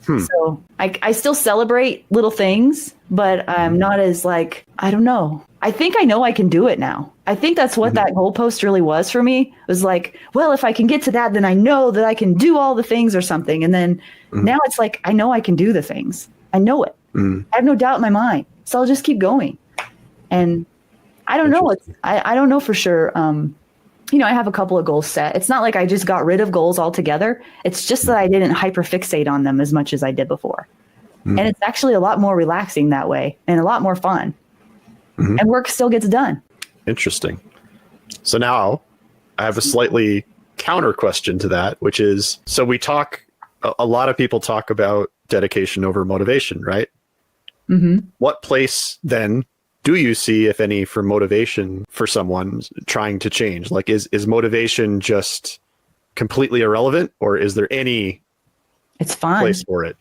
So I still celebrate little things, but I'm not as like, I don't know. I think I know I can do it now. I think that's what that goalpost really was for me. It was like, well, if I can get to that, then I know that I can do all the things or something. And then now it's like, I know I can do the things. I know it. I have no doubt in my mind. So I'll just keep going. And I don't know. I don't know for sure. I have a couple of goals set. It's not like I just got rid of goals altogether. It's just that I didn't hyperfixate on them as much as I did before. And it's actually a lot more relaxing that way and a lot more fun. And work still gets done. Interesting. So now I have a slightly counter question to that, which is, so a lot of people talk about dedication over motivation, right? What place then do you see, if any, for motivation for someone trying to change? Like, is motivation just completely irrelevant, or is there any It's fun. place for it?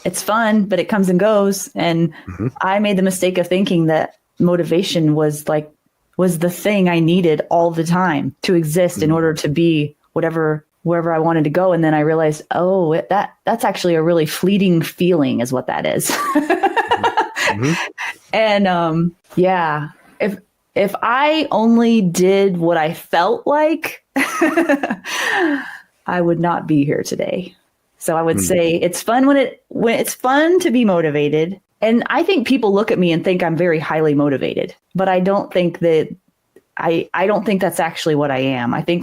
It's fun, but it comes and goes. And I made the mistake of thinking that motivation was the thing I needed all the time to exist in order to be wherever I wanted to go. And then I realized, that's actually a really fleeting feeling is what that is. And if I only did what I felt like, I would not be here today. So I would say it's fun when it's fun to be motivated. And I think people look at me and think I'm very highly motivated, but I don't think that I don't think that's actually what I am. I think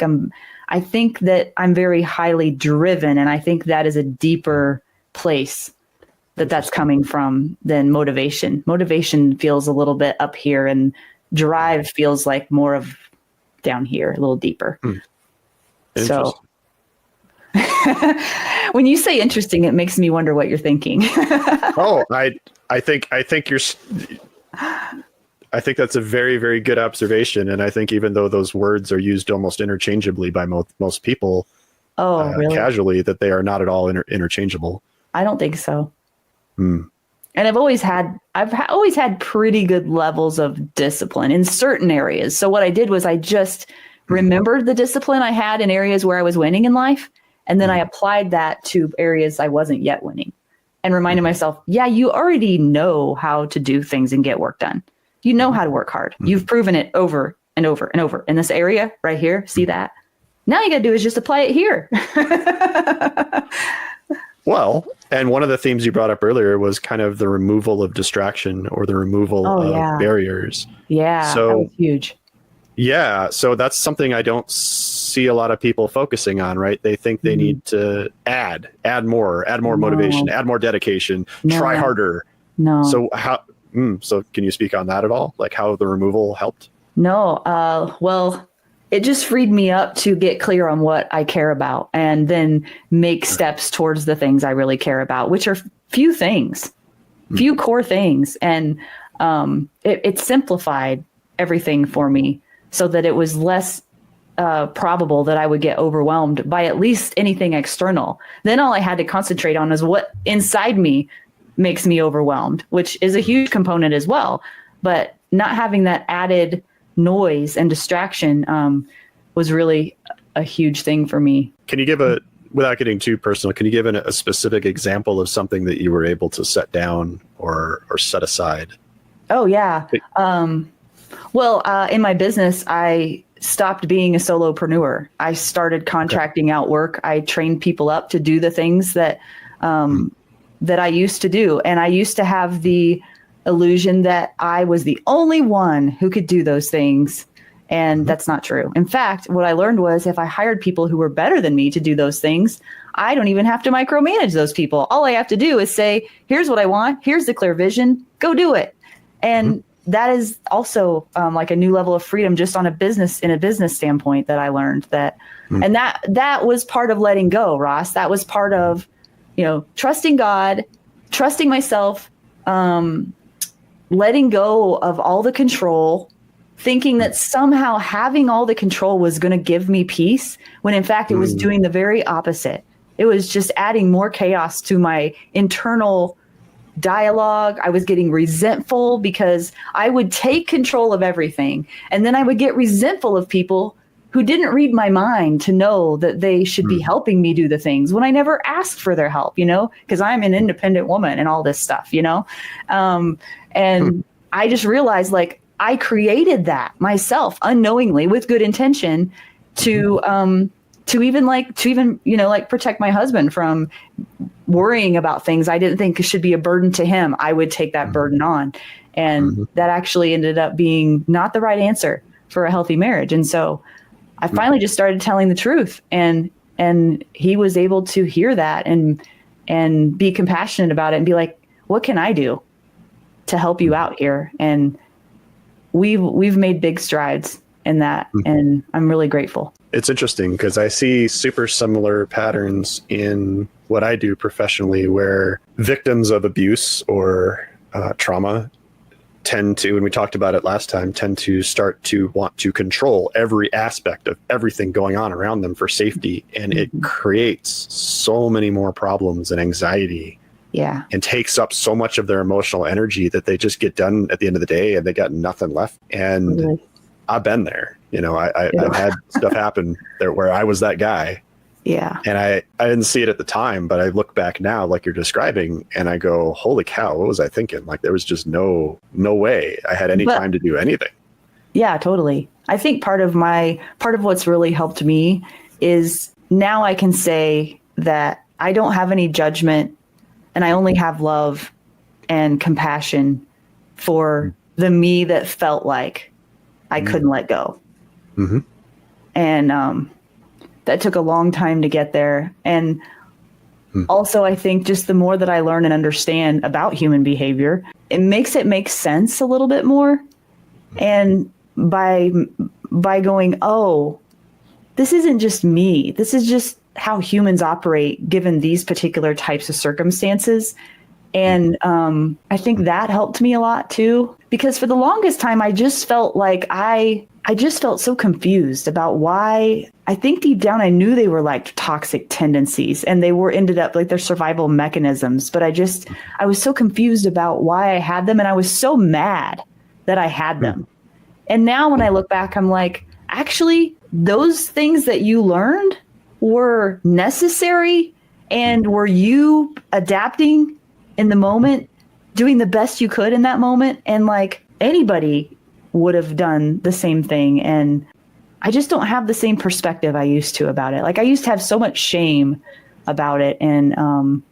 that I'm very highly driven, and I think that is a deeper place that's coming from than motivation. Motivation feels a little bit up here, and drive feels like more of down here, a little deeper. So when you say interesting, it makes me wonder what you're thinking. I think that's a very, very good observation. And I think even though those words are used almost interchangeably by most people, really? Casually, that they are not at all interchangeable. I don't think so. And I've always had pretty good levels of discipline in certain areas. So what I did was I just remembered the discipline I had in areas where I was winning in life. And then I applied that to areas I wasn't yet winning, and reminded myself, yeah, you already know how to do things and get work done. You know how to work hard. You've proven it over and over and over in this area right here. See that? Now you got to do is just apply it here. Well, and one of the themes you brought up earlier was kind of the removal of distraction or the removal of barriers. Yeah, so, that was huge. Yeah, so that's something I don't see a lot of people focusing on, right? They think they need to add more motivation, add more dedication, try harder. No. So so can you speak on that at all? Like how the removal helped? No. Well, it just freed me up to get clear on what I care about and then make steps towards the things I really care about, which are few core things. And it simplified everything for me so that it was less probable that I would get overwhelmed by at least anything external. Then all I had to concentrate on is what inside me makes me overwhelmed, which is a huge component as well. But not having that added noise and distraction was really a huge thing for me. Can you give without getting too personal, can you give a specific example of something that you were able to set down or set aside? Oh, yeah. Well, in my business, I stopped being a solopreneur. I started contracting out work. I trained people up to do the things that that I used to do. And I used to have the illusion that I was the only one who could do those things. And that's not true. In fact, what I learned was if I hired people who were better than me to do those things, I don't even have to micromanage those people. All I have to do is say, here's what I want. Here's the clear vision. Go do it. And that is also like a new level of freedom just in a business standpoint that I learned that. And that was part of letting go, Ross. That was part of, trusting God, trusting myself, letting go of all the control, thinking that somehow having all the control was going to give me peace, when in fact it was doing the very opposite. It was just adding more chaos to my internal dialogue. I was getting resentful because I would take control of everything. And then I would get resentful of people who didn't read my mind to know that they should be helping me do the things when I never asked for their help, because I'm an independent woman and all this stuff, and I just realized like I created that myself unknowingly with good intention to even protect my husband from worrying about things I didn't think should be a burden to him. I would take that burden on. And that actually ended up being not the right answer for a healthy marriage. And so I finally just started telling the truth, and he was able to hear that and be compassionate about it and be like, what can I do to help you out here? And we've made big strides in that. And I'm really grateful. It's interesting because I see super similar patterns in what I do professionally, where victims of abuse or trauma tend to, and we talked about it last time, tend to start to want to control every aspect of everything going on around them for safety. And it creates so many more problems and anxiety. Yeah. And takes up so much of their emotional energy that they just get done at the end of the day and they got nothing left. And really? I've been there. I've had stuff happen there where I was that guy. Yeah. And I didn't see it at the time, but I look back now, like you're describing, and I go, holy cow, what was I thinking? Like there was just no way I had any time to do anything. Yeah, totally. I think part of what's really helped me is now I can say that I don't have any judgment and I only have love and compassion for the me that felt like I couldn't let go. And that took a long time to get there. And also, I think just the more that I learn and understand about human behavior, it makes it make sense a little bit more. And by going, oh, this isn't just me. This is just how humans operate given these particular types of circumstances. And I think that helped me a lot too, because for the longest time, I just felt like I just felt so confused about why. I think deep down, I knew they were like toxic tendencies and they ended up like their survival mechanisms. But I was so confused about why I had them. And I was so mad that I had them. And now when I look back, I'm like, actually, those things that you learned were necessary, and were you adapting in the moment, doing the best you could in that moment. And like anybody would have done the same thing. And I just don't have the same perspective I used to about it. Like I used to have so much shame about it and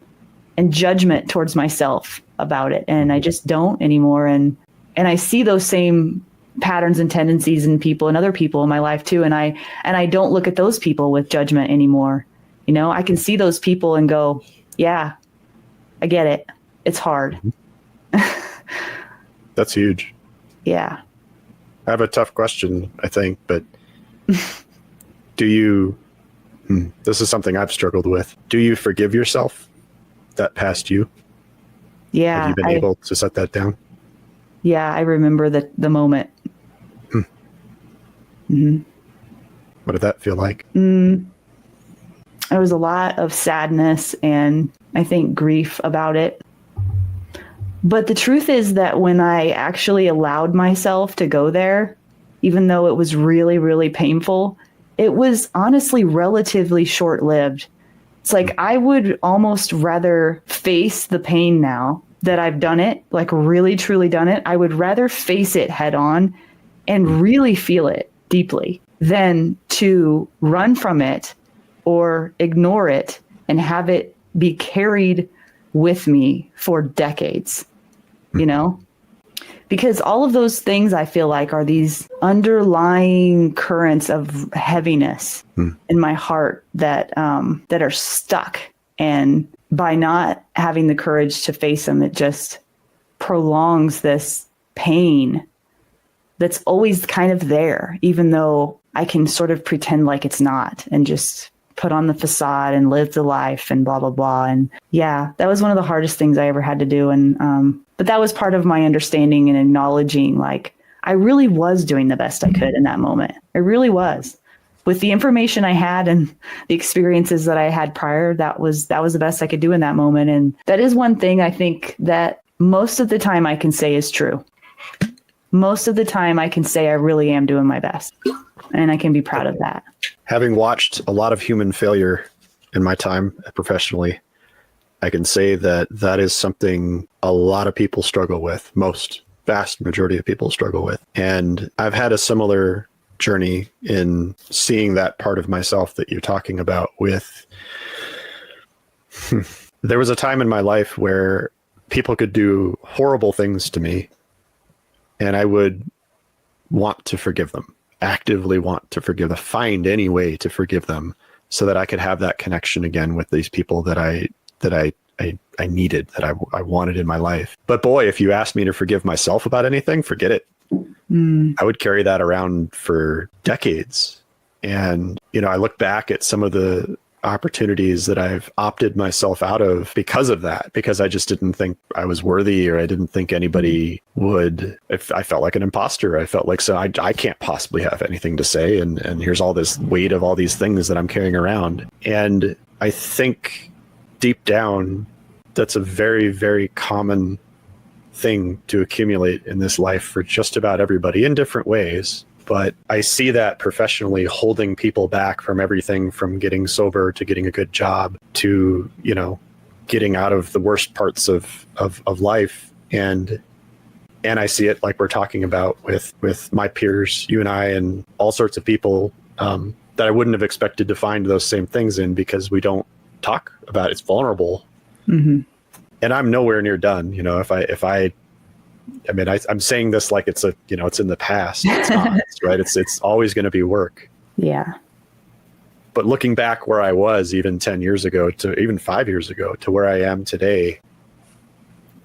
judgment towards myself about it. And I just don't anymore. And I see those same patterns and tendencies in people and other people in my life too. And I don't look at those people with judgment anymore. I can see those people and go, yeah, I get it. It's hard. That's huge. Yeah. I have a tough question, I think, but do you, this is something I've struggled with. Do you forgive yourself that past you? Yeah. Have you been able to set that down? Yeah, I remember the moment. What did that feel like? There was a lot of sadness and I think grief about it. But the truth is that when I actually allowed myself to go there, even though it was really, really painful, it was honestly relatively short-lived. It's like I would almost rather face the pain now that I've done it, like really, truly done it. I would rather face it head on and really feel it deeply than to run from it or ignore it and have it be carried with me for decades, Because all of those things I feel like are these underlying currents of heaviness in my heart that are stuck. And by not having the courage to face them, it just prolongs this pain that's always kind of there, even though I can sort of pretend like it's not and just put on the facade and live the life and blah, blah, blah. And yeah, that was one of the hardest things I ever had to do. And, but that was part of my understanding and acknowledging, like, I really was doing the best I could in that moment. I really was. With the information I had and the experiences that I had prior, that was the best I could do in that moment. And that is one thing I think that most of the time I can say is true. Most of the time I can say I really am doing my best, and I can be proud of that. Having watched a lot of human failure in my time professionally, I can say that that is something a lot of people struggle with. Vast majority of people struggle with. And I've had a similar journey in seeing that part of myself that you're talking about with. There was a time in my life where people could do horrible things to me, and I would want to forgive them, actively want to forgive them, find any way to forgive them so that I could have that connection again with these people that I needed, that I wanted in my life. But boy, if you asked me to forgive myself about anything, forget it. I would carry that around for decades. And, I look back at some of the opportunities that I've opted myself out of because of that, because I just didn't think I was worthy, or I didn't think anybody would. If I felt like an imposter, I felt like, so I can't possibly have anything to say. And here's all this weight of all these things that I'm carrying around. And I think deep down, that's a very, very common thing to accumulate in this life for just about everybody in different ways. But I see that professionally holding people back from everything from getting sober to getting a good job to, getting out of the worst parts of life. And I see it like we're talking about with my peers, you and I, and all sorts of people that I wouldn't have expected to find those same things in, because we don't talk about it. It's vulnerable. Mm-hmm. And I'm nowhere near done. I'm saying this like it's it's in the past. It's not, right? It's always going to be work. Yeah. But looking back where I was even 10 years ago to even 5 years ago to where I am today,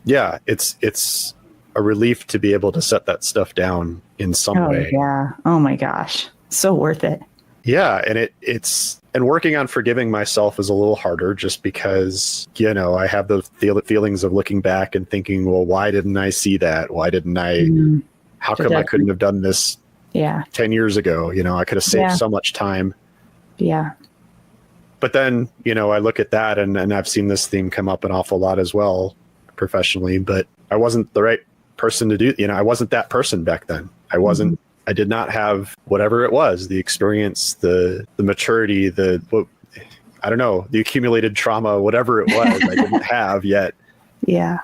yeah, it's a relief to be able to set that stuff down in some way. Yeah. Oh my gosh. So worth it. Yeah. And and working on forgiving myself is a little harder, just because, I have the feelings of looking back and thinking, well, why didn't I see that? Why didn't I, how come I couldn't have done this 10 years ago? I could have saved so much time. Yeah. But then, I look at that and I've seen this theme come up an awful lot as well professionally, but I wasn't the right person to do, I wasn't that person back then. I did not have whatever it was, the experience, the maturity, the accumulated trauma, whatever it was, I didn't have yet. Yeah.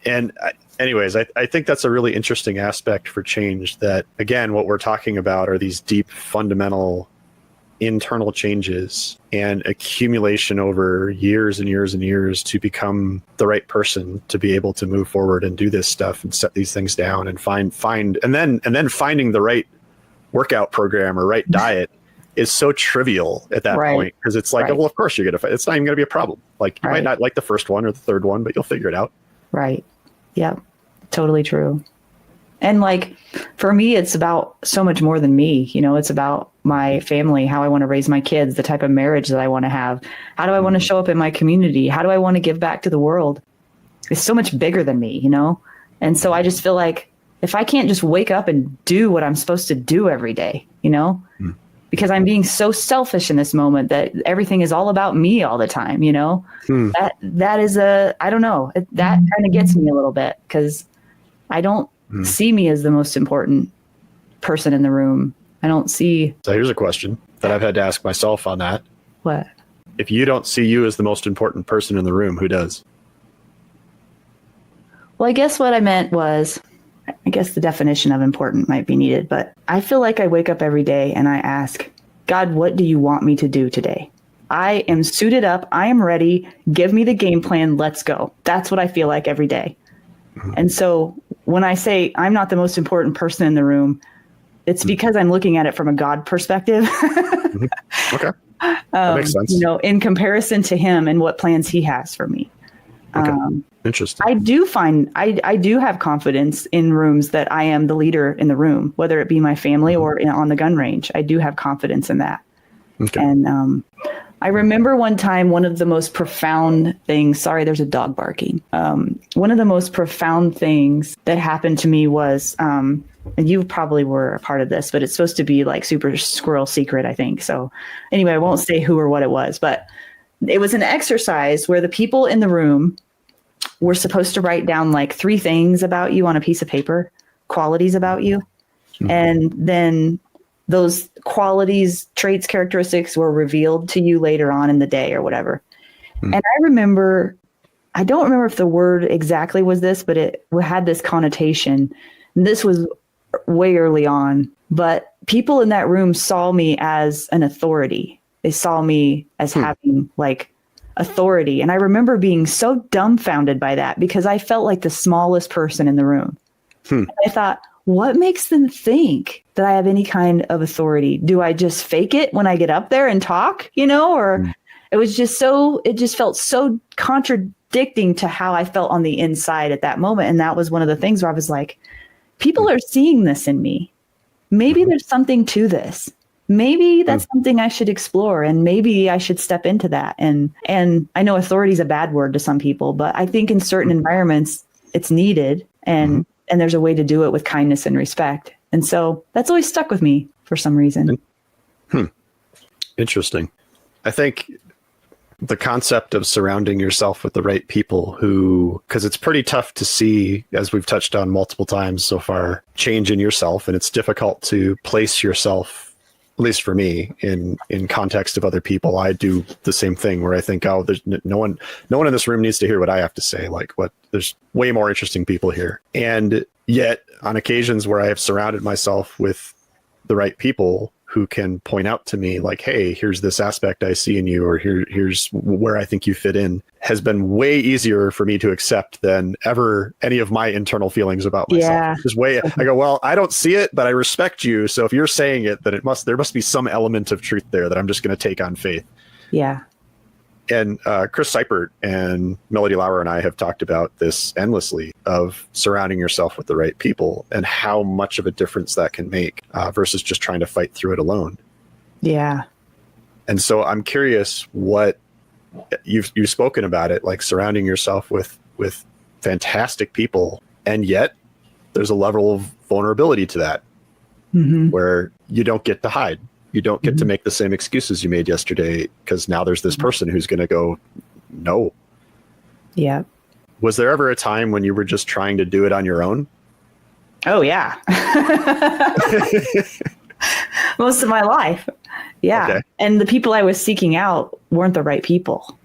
And anyways, I think that's a really interesting aspect for change, that, again, what we're talking about are these deep, fundamental internal changes and accumulation over years and years and years to become the right person to be able to move forward and do this stuff and set these things down and find and then finding the right workout program or right diet is so trivial at that point, because it's like, well, of course you're gonna it's not even gonna be a problem. Like, you might not like the first one or the third one, but you'll figure it out. Right. Yep. Totally true. And like, for me, it's about so much more than me. It's about my family, how I want to raise my kids, the type of marriage that I want to have. How do I want to show up in my community? How do I want to give back to the world? It's so much bigger than me, And so I just feel like if I can't just wake up and do what I'm supposed to do every day, because I'm being so selfish in this moment that everything is all about me all the time, that is I don't know, that kind of gets me a little bit, because I don't see me as the most important person in the room. I don't see. So here's a question that I've had to ask myself on that. What? If you don't see you as the most important person in the room, who does? Well, I guess what I meant was, I guess the definition of important might be needed, but I feel like I wake up every day and I ask, God, what do you want me to do today? I am suited up. I am ready. Give me the game plan. Let's go. That's what I feel like every day. And so when I say I'm not the most important person in the room, it's because I'm looking at it from a God perspective. Okay. That makes sense. In comparison to him and what plans he has for me. Okay. Interesting. I do have confidence in rooms that I am the leader in the room, whether it be my family or on the gun range. I do have confidence in that. Okay. And I remember one time, one of the most profound things, sorry, there's a dog barking. One of the most profound things that happened to me was, and you probably were a part of this, but it's supposed to be like super squirrel secret, I think. So anyway, I won't say who or what it was, but it was an exercise where the people in the room were supposed to write down like 3 things about you on a piece of paper, qualities about you. Mm-hmm. And then those qualities, traits, characteristics were revealed to you later on in the day or whatever. Mm-hmm. And I don't remember if the word exactly was this, but it had this connotation. And this was way early on, but people in that room saw me as an authority. They saw me as having like authority. And I remember being so dumbfounded by that because I felt like the smallest person in the room. And I thought, what makes them think that I have any kind of authority? Do I just fake it when I get up there and talk, or it just felt so contradicting to how I felt on the inside at that moment. And that was one of the things where I was like, people are seeing this in me. Maybe there's something to this. Maybe that's something I should explore, and maybe I should step into that. And I know authority is a bad word to some people, but I think in certain environments it's needed, and there's a way to do it with kindness and respect. And so that's always stuck with me for some reason. Interesting. I think the concept of surrounding yourself with the right people because it's pretty tough to see, as we've touched on multiple times so far, change in yourself. And it's difficult to place yourself, at least for me, in context of other people. I do the same thing where I think, there's no one in this room needs to hear what I have to say. There's way more interesting people here. And yet on occasions where I have surrounded myself with the right people who can point out to me like, hey, here's this aspect I see in you, or here's where I think you fit in, has been way easier for me to accept than ever any of my internal feelings about myself. Yeah. I go, well, I don't see it, but I respect you. So if you're saying it, then there must be some element of truth there that I'm just going to take on faith. Yeah. And Chris Seipert and Melody Lauer and I have talked about this endlessly, of surrounding yourself with the right people and how much of a difference that can make versus just trying to fight through it alone. Yeah. And so I'm curious what you've spoken about it, like surrounding yourself with fantastic people. And yet there's a level of vulnerability to that where you don't get to hide. You don't get to make the same excuses you made yesterday because now there's this person who's going to go, no. Yeah. Was there ever a time when you were just trying to do it on your own? Oh, yeah. Most of my life. Yeah. Okay. And the people I was seeking out weren't the right people.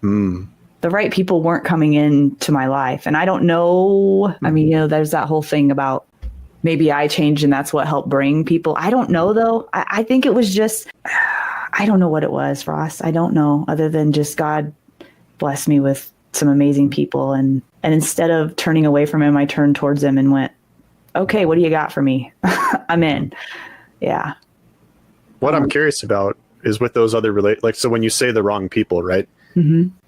The right people weren't coming into my life. And I don't know. I mean, there's that whole thing about maybe I changed and that's what helped bring people. I don't know, though. I think it was just, I don't know what it was, Ross. I don't know, other than just God blessed me with some amazing people. And instead of turning away from him, I turned towards him and went, okay, what do you got for me? I'm in. Yeah. What I'm curious about is with those other so when you say the wrong people, right?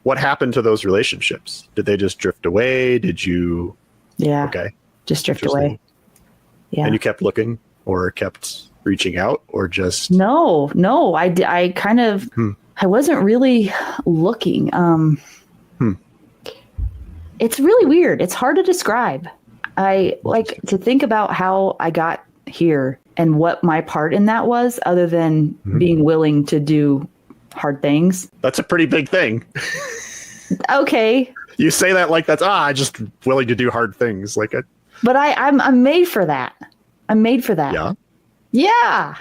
What happened to those relationships? Did they just drift away? Did you? Yeah. Okay. Just drift away. Yeah. And you kept looking or kept reaching out or just? No, I kind of, I wasn't really looking. It's really weird. It's hard to describe. I like to think about how I got here and what my part in that was, other than being willing to do hard things. That's a pretty big thing. Okay. You say that like that's, just willing to do hard things. But I'm made for that. I'm made for that. Yeah. Yeah.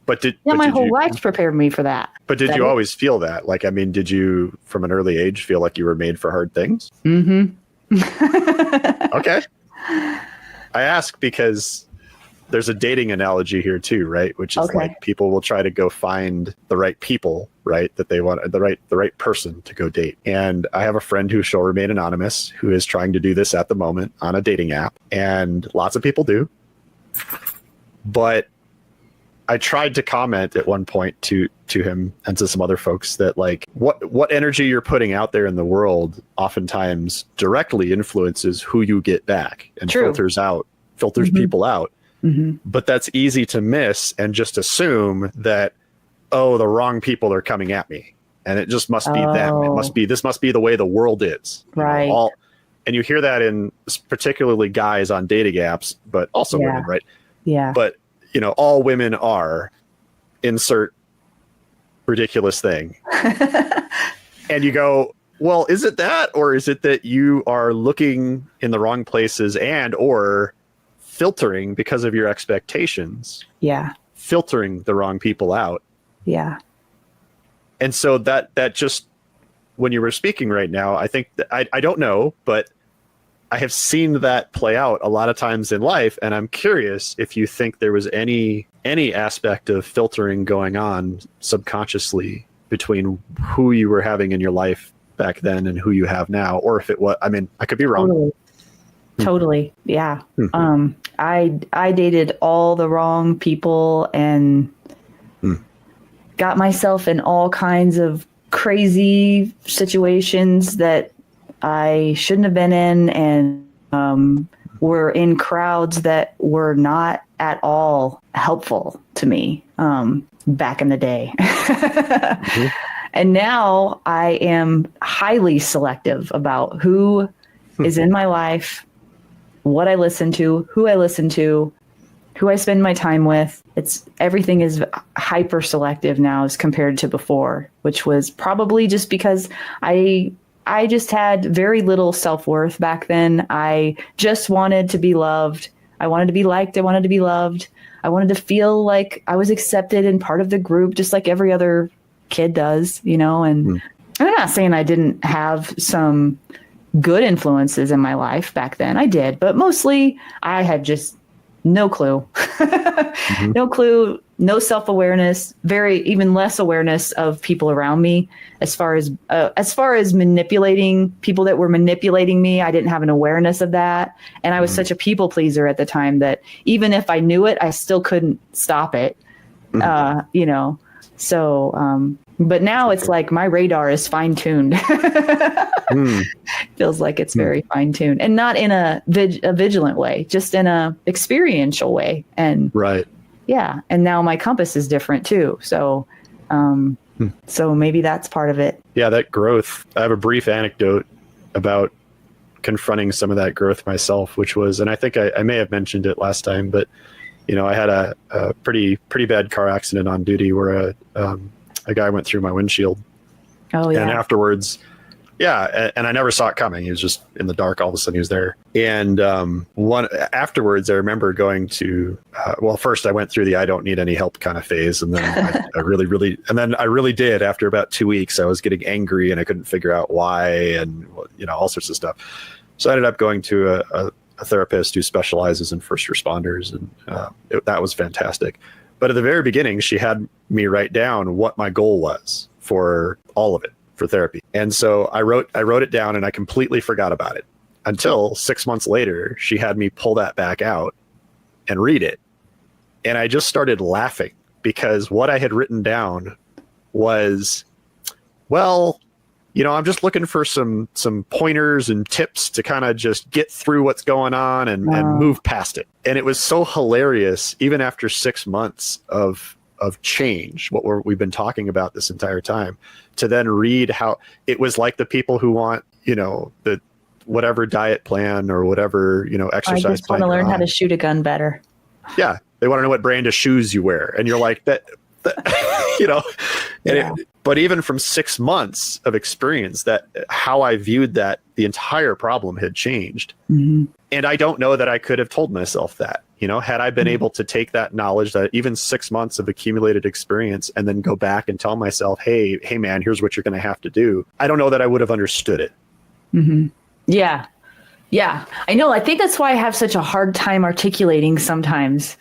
But my whole life's prepared me for that. But did you always feel that? Did you from an early age feel like you were made for hard things? Mm-hmm. Okay. I ask because there's a dating analogy here too, right? Which is like people will try to go find the right people, right? That they want the right person to go date. And I have a friend who shall remain anonymous who is trying to do this at the moment on a dating app, and lots of people do. But I tried to comment at one point to him and to some other folks that like what energy you're putting out there in the world oftentimes directly influences who you get back and filters people out. Mm-hmm. But that's easy to miss and just assume that, oh, the wrong people are coming at me, and it just must be them. This must be the way the world is. Right. And you hear that in particularly guys on dating apps, but also women, right? Yeah. But all women are insert ridiculous thing. And you go, well, is it that, or is it that you are looking in the wrong places and or filtering because of your expectations? Yeah. Filtering the wrong people out. Yeah. And so that just, when you were speaking right now, I think that I don't know, but I have seen that play out a lot of times in life. And I'm curious if you think there was any aspect of filtering going on subconsciously between who you were having in your life back then and who you have now, or if it was, I mean, I could be wrong. Totally. Yeah. Mm-hmm. I dated all the wrong people and got myself in all kinds of crazy situations that I shouldn't have been in, and were in crowds that were not at all helpful to me back in the day. Mm-hmm. And now I am highly selective about who is in my life, what I listen to, who I listen to, who I spend my time with. Everything is hyper selective now as compared to before, which was probably just because I just had very little self-worth back then. I just wanted to be loved. I wanted to be liked. I wanted to be loved. I wanted to feel like I was accepted and part of the group, just like every other kid does, and I'm not saying I didn't have some good influences in my life back then. I did, but mostly I had just no clue. Mm-hmm. No clue, no self-awareness, even less awareness of people around me. As far as manipulating people that were manipulating me, I didn't have an awareness of that. And I was such a people pleaser at the time that even if I knew it, I still couldn't stop it. So, but now it's like my radar is fine-tuned. Feels like it's very fine-tuned, and not in a vigilant way, just in a experiential way. And right. Yeah. And now my compass is different too. So, so maybe that's part of it. Yeah. That growth. I have a brief anecdote about confronting some of that growth myself, which was, and I think I may have mentioned it last time, but I had a pretty bad car accident on duty where a guy went through my windshield. Oh yeah. And afterwards, and I never saw it coming. He was just in the dark. All of a sudden he was there. And afterwards, I remember going to, first I went through the I don't need any help kind of phase. And then I really did. After about 2 weeks, I was getting angry and I couldn't figure out why and, all sorts of stuff. So I ended up going to a therapist who specializes in first responders. And that was fantastic. But at the very beginning, she had me write down what my goal was for all of it, for therapy. And so I wrote it down, and I completely forgot about it until 6 months later. She had me pull that back out and read it. And I just started laughing because what I had written down was, I'm just looking for some pointers and tips to kind of just get through what's going on and move past it. And it was so hilarious, even after 6 months of change, what we've been talking about this entire time, to then read how it was like the people who want, the whatever diet plan or whatever, exercise plan. I just want to learn how to shoot a gun better. Yeah. They want to know what brand of shoes you wear. And you're like, that but even from 6 months of experience, that how I viewed that, the entire problem had changed. Mm-hmm. And I don't know that I could have told myself that, had I been able to take that knowledge, that even 6 months of accumulated experience, and then go back and tell myself, hey man, here's what you're going to have to do. I don't know that I would have understood it. Mm-hmm. Yeah. Yeah, I know. I think that's why I have such a hard time articulating sometimes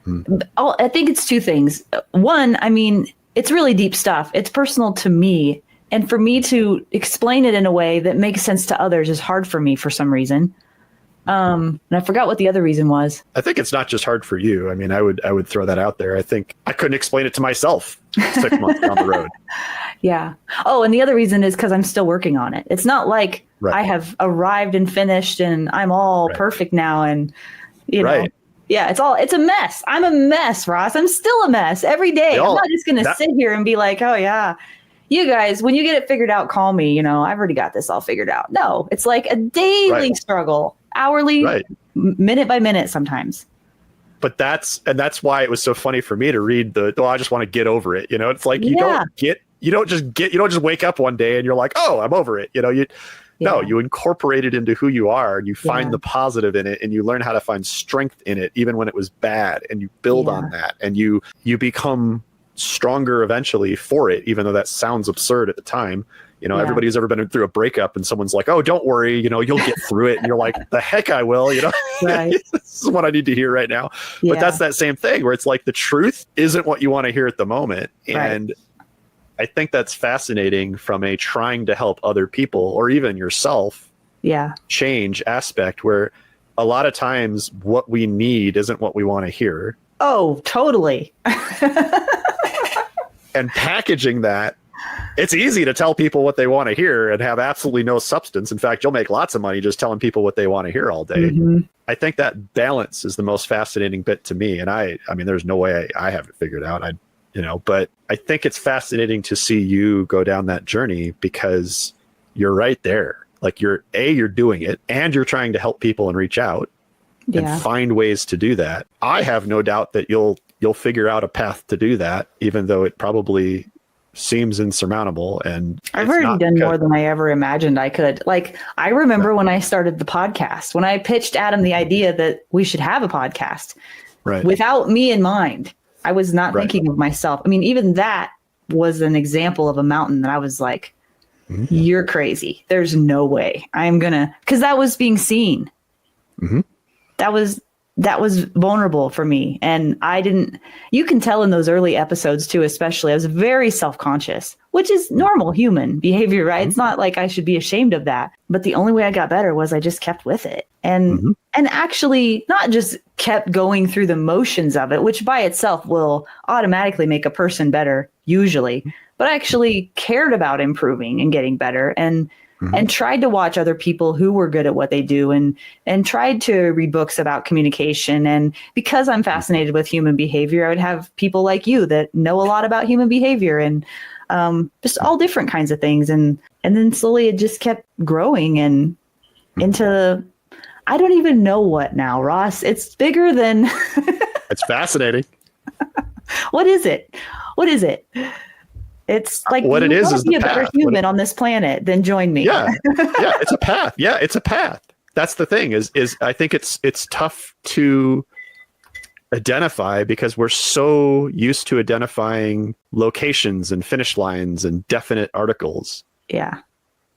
I think it's two things. One, I mean, it's really deep stuff. It's personal to me. And for me to explain it in a way that makes sense to others is hard for me for some reason. And I forgot what the other reason was. I think it's not just hard for you. I mean, I would throw that out there. I think I couldn't explain it to myself 6 months down the road. Yeah. Oh, and the other reason is because I'm still working on it. It's not like I have arrived and finished and I'm all perfect now. And, you know, yeah, it's a mess. I'm a mess, Ross. I'm still a mess every day. I'm not just going to sit here and be like, oh, yeah, you guys, when you get it figured out, call me. You know, I've already got this all figured out. No, it's like a daily struggle, hourly, minute by minute sometimes. But that's why it was so funny for me to read I just want to get over it. You know, it's like you don't just wake up one day and you're like, oh, I'm over it. You know, no, you incorporate it into who you are and you find the positive in it and you learn how to find strength in it, even when it was bad, and you build on that and you become stronger eventually for it, even though that sounds absurd at the time. You know, everybody who's ever been through a breakup and someone's like, oh, don't worry, you know, you'll get through it. And you're like, the heck I will, you know, this is what I need to hear right now. But that's that same thing where it's like the truth isn't what you want to hear at the moment. And I think that's fascinating from a trying to help other people or even yourself change aspect, where a lot of times what we need isn't what we want to hear. Oh, totally. And packaging that, it's easy to tell people what they want to hear and have absolutely no substance. In fact, you'll make lots of money just telling people what they want to hear all day. I think that balance is the most fascinating bit to me. And I mean, there's no way I have it figured out. But I think it's fascinating to see you go down that journey because you're right there. Like you're doing it and you're trying to help people and reach out and find ways to do that. I have no doubt that you'll figure out a path to do that, even though it probably seems insurmountable. And I've already done more than I ever imagined I could. Like, I remember when I started the podcast, when I pitched Adam the idea that we should have a podcast without me in mind. I was not thinking of myself. I mean, even that was an example of a mountain that I was like, you're crazy. There's no way because that was being seen. That was vulnerable for me. And you can tell in those early episodes too, especially, I was very self-conscious, which is normal human behavior, right? It's not like I should be ashamed of that. But the only way I got better was I just kept with it. And actually not just kept going through the motions of it, which by itself will automatically make a person better, usually, but I actually cared about improving and getting better and tried to watch other people who were good at what they do and tried to read books about communication. And because I'm fascinated with human behavior, I would have people like you that know a lot about human behavior and just all different kinds of things. And then slowly it just kept growing and into, I don't even know what now, Ross. It's bigger than... It's fascinating. What is it? It's like, what it is be a better human on this planet, then join me. Yeah, it's a path. Yeah, it's a path. That's the thing is I think it's tough to identify because we're so used to identifying locations and finish lines and definite articles. Yeah.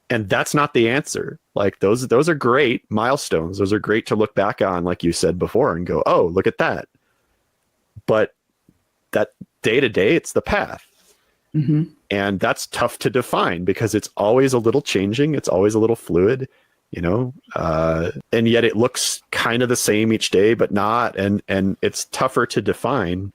And that's not the answer. Like those are great milestones. Those are great to look back on, like you said before, and go, oh, look at that. But that day to day, it's the path. And that's tough to define because it's always a little changing. It's always a little fluid, and yet it looks kind of the same each day, but not. And it's tougher to define.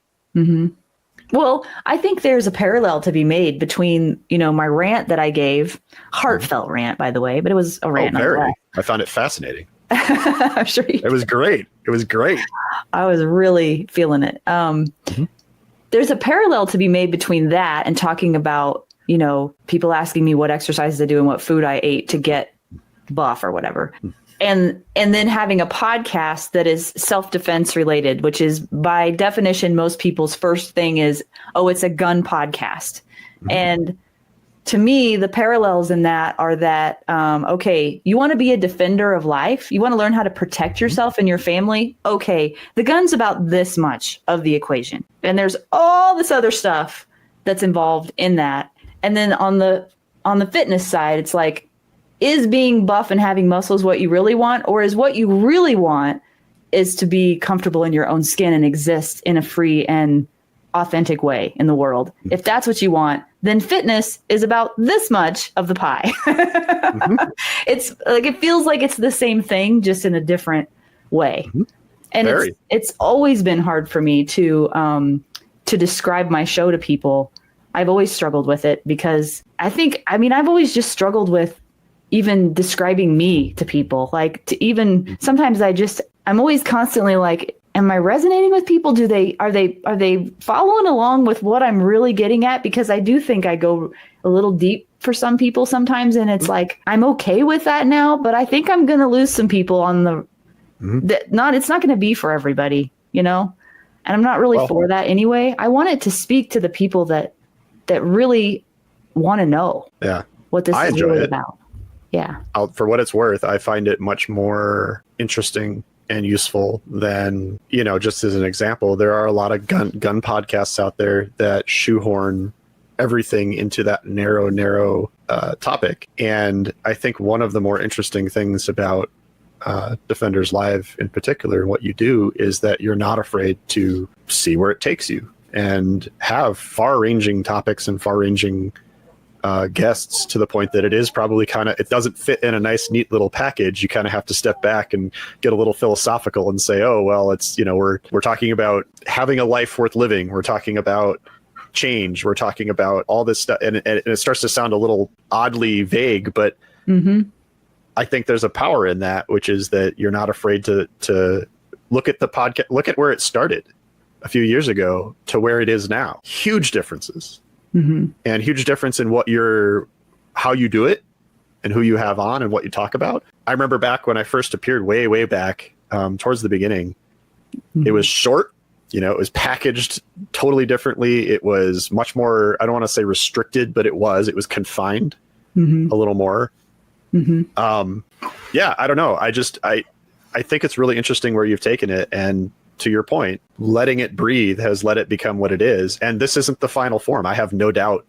Well, I think there's a parallel to be made between, my rant that I gave, heartfelt rant, by the way, but it was a rant. I found it fascinating. I'm sure it was great. It was great. I was really feeling it. There's a parallel to be made between that and talking about, people asking me what exercises I do and what food I ate to get buff or whatever. And then having a podcast that is self-defense related, which is by definition, most people's first thing is, oh, it's a gun podcast. And to me, the parallels in that are that, okay, you want to be a defender of life? You want to learn how to protect yourself and your family? Okay, the gun's about this much of the equation. And there's all this other stuff that's involved in that. And then on the fitness side, it's like, is being buff and having muscles what you really want? Or is what you really want is to be comfortable in your own skin and exist in a free and authentic way in the world. If that's what you want, then fitness is about this much of the pie. It's like, it feels like it's the same thing, just in a different way. And it's always been hard for me to describe my show to people. I've always struggled with it because I've always just struggled with even describing me to people. Like, to even sometimes I'm always constantly like, am I resonating with people? Are they following along with what I'm really getting at? Because I do think I go a little deep for some people sometimes, and it's like, I'm okay with that now, but I think I'm going to lose some people on the, it's not going to be for everybody, you know? And I'm not really for that anyway. I want it to speak to the people that really want to know what this is really about. Yeah. For what it's worth, I find it much more interesting and useful than, just as an example, there are a lot of gun podcasts out there that shoehorn everything into that narrow topic. And I think one of the more interesting things about Defenders Live in particular, what you do is that you're not afraid to see where it takes you and have far-ranging topics and far-ranging guests, to the point that it is probably it doesn't fit in a nice, neat little package. You kind of have to step back and get a little philosophical and say, oh, well, it's, we're talking about having a life worth living. We're talking about change. We're talking about all this stuff. And it starts to sound a little oddly vague, but I think there's a power in that, which is that you're not afraid to look at the podcast, look at where it started a few years ago to where it is now. Huge differences. And huge difference in how you do it and who you have on and what you talk about. I remember back when I first appeared way back, towards the beginning, it was short, it was packaged totally differently. It was much more, I don't want to say restricted, but it was confined a little more. I don't know. I think it's really interesting where you've taken it, and to your point, letting it breathe has let it become what it is. And this isn't the final form. I have no doubt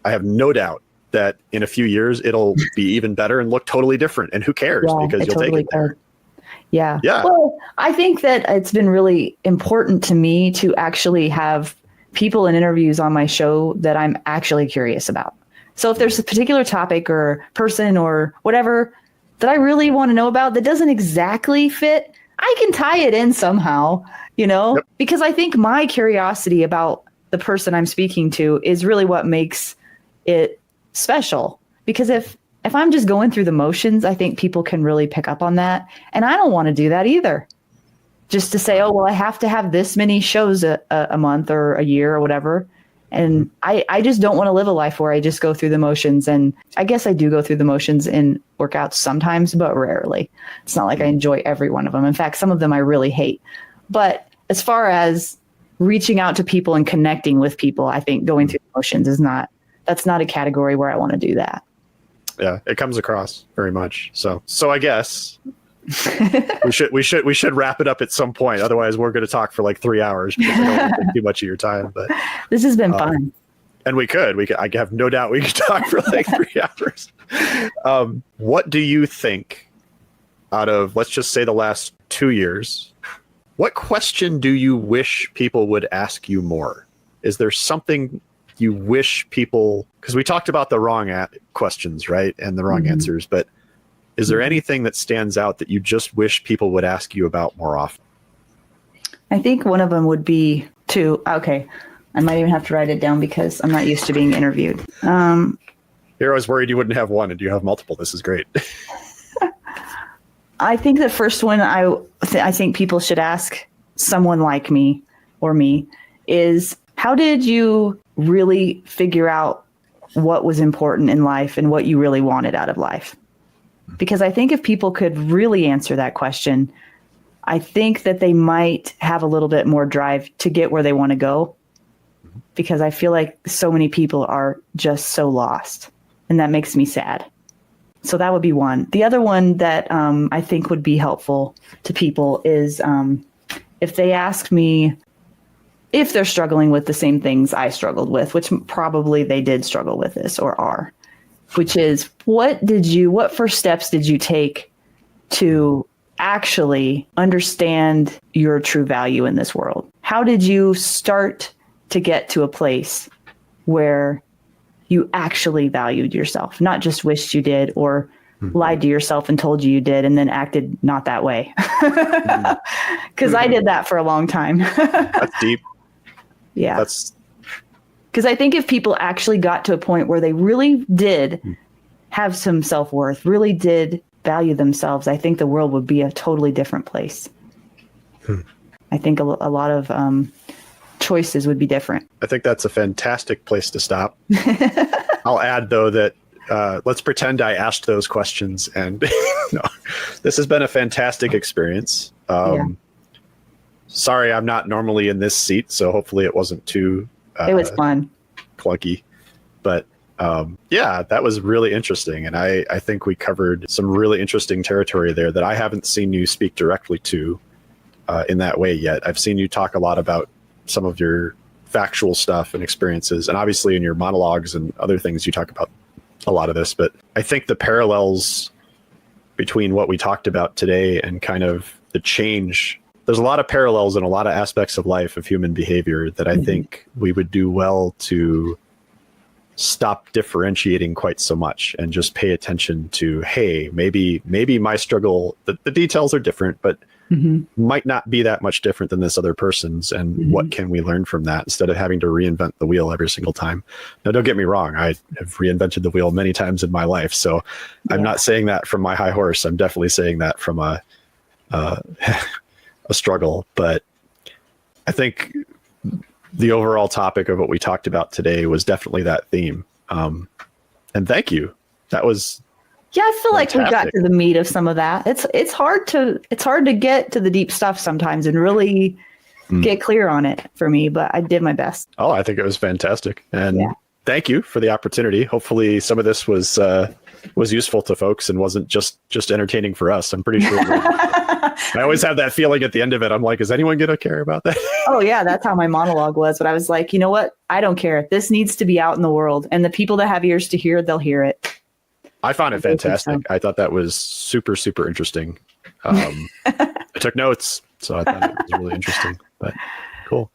that in a few years it'll be even better and look totally different. And who cares? Because you'll totally take it there. Yeah. Well, I think that it's been really important to me to actually have people in interviews on my show that I'm actually curious about. So if there's a particular topic or person or whatever that I really want to know about that doesn't exactly fit, I can tie it in somehow, because I think my curiosity about the person I'm speaking to is really what makes it special. Because if I'm just going through the motions, I think people can really pick up on that. And I don't want to do that either. Just to say, oh, well, I have to have this many shows a month or a year or whatever. And I just don't want to live a life where I just go through the motions. And I guess I do go through the motions in workouts sometimes, but rarely. It's not like I enjoy every one of them. In fact, some of them I really hate. But as far as reaching out to people and connecting with people, I think going through the motions that's not a category where I want to do that. Yeah, it comes across very much. So I guess we should wrap it up at some point. Otherwise, we're going to talk for like 3 hours because I don't want to take too much of your time. But this has been fun. And we could. I have no doubt we could talk for like 3 hours. What do you think out of, let's just say, the last 2 years? What question do you wish people would ask you more? Is there something you wish people, because we talked about the wrong questions, right? And the wrong answers, but is there anything that stands out that you just wish people would ask you about more often? I think one of them would be I might even have to write it down because I'm not used to being interviewed. Here I was worried you wouldn't have one, and you have multiple. This is great. I think the first one I think people should ask someone like me or me is, how did you really figure out what was important in life and what you really wanted out of life? Because I think if people could really answer that question, I think that they might have a little bit more drive to get where they want to go. Because I feel like so many people are just so lost, and that makes me sad. So that would be one. The other one that I think would be helpful to people is if they ask me if they're struggling with the same things I struggled with, which probably they did struggle with this or are, which is what first steps did you take to actually understand your true value in this world? How did you start to get to a place where you actually valued yourself, not just wished you did or lied to yourself and told you did and then acted not that way? Because I did that for a long time. That's deep. Yeah. Because I think if people actually got to a point where they really did have some self-worth, really did value themselves, I think the world would be a totally different place. I think a lot of choices would be different. I think that's a fantastic place to stop. I'll add, though, that let's pretend I asked those questions, and no, this has been a fantastic experience. Sorry, I'm not normally in this seat, so hopefully it wasn't too it was fun, clunky, but yeah, that was really interesting, and I think we covered some really interesting territory there that I haven't seen you speak directly to in that way yet. I've seen you talk a lot about some of your factual stuff and experiences, and obviously in your monologues and other things you talk about a lot of this, but I think the parallels between what we talked about today and kind of the change, there's a lot of parallels in a lot of aspects of life, of human behavior, that I think we would do well to stop differentiating quite so much and just pay attention to, hey, maybe my struggle, the details are different, but might not be that much different than this other person's, and what can we learn from that instead of having to reinvent the wheel every single time. Now, don't get me wrong, I have reinvented the wheel many times in my life, so I'm not saying that from my high horse. I'm definitely saying that from a struggle, but I think the overall topic of what we talked about today was definitely that theme. And thank you. That was I feel like we got to the meat of some of that. It's hard to get to the deep stuff sometimes and really get clear on it for me, but I did my best. Oh, I think it was fantastic. And thank you for the opportunity. Hopefully some of this was useful to folks and wasn't just entertaining for us. I'm pretty sure. I always have that feeling at the end of it. I'm like, is anyone going to care about that? Oh yeah. That's how my monologue was. But I was like, you know what? I don't care. This needs to be out in the world, and the people that have ears to hear, they'll hear it. I found it fantastic. I thought that was super, super interesting. I took notes, so I thought it was really interesting, but cool.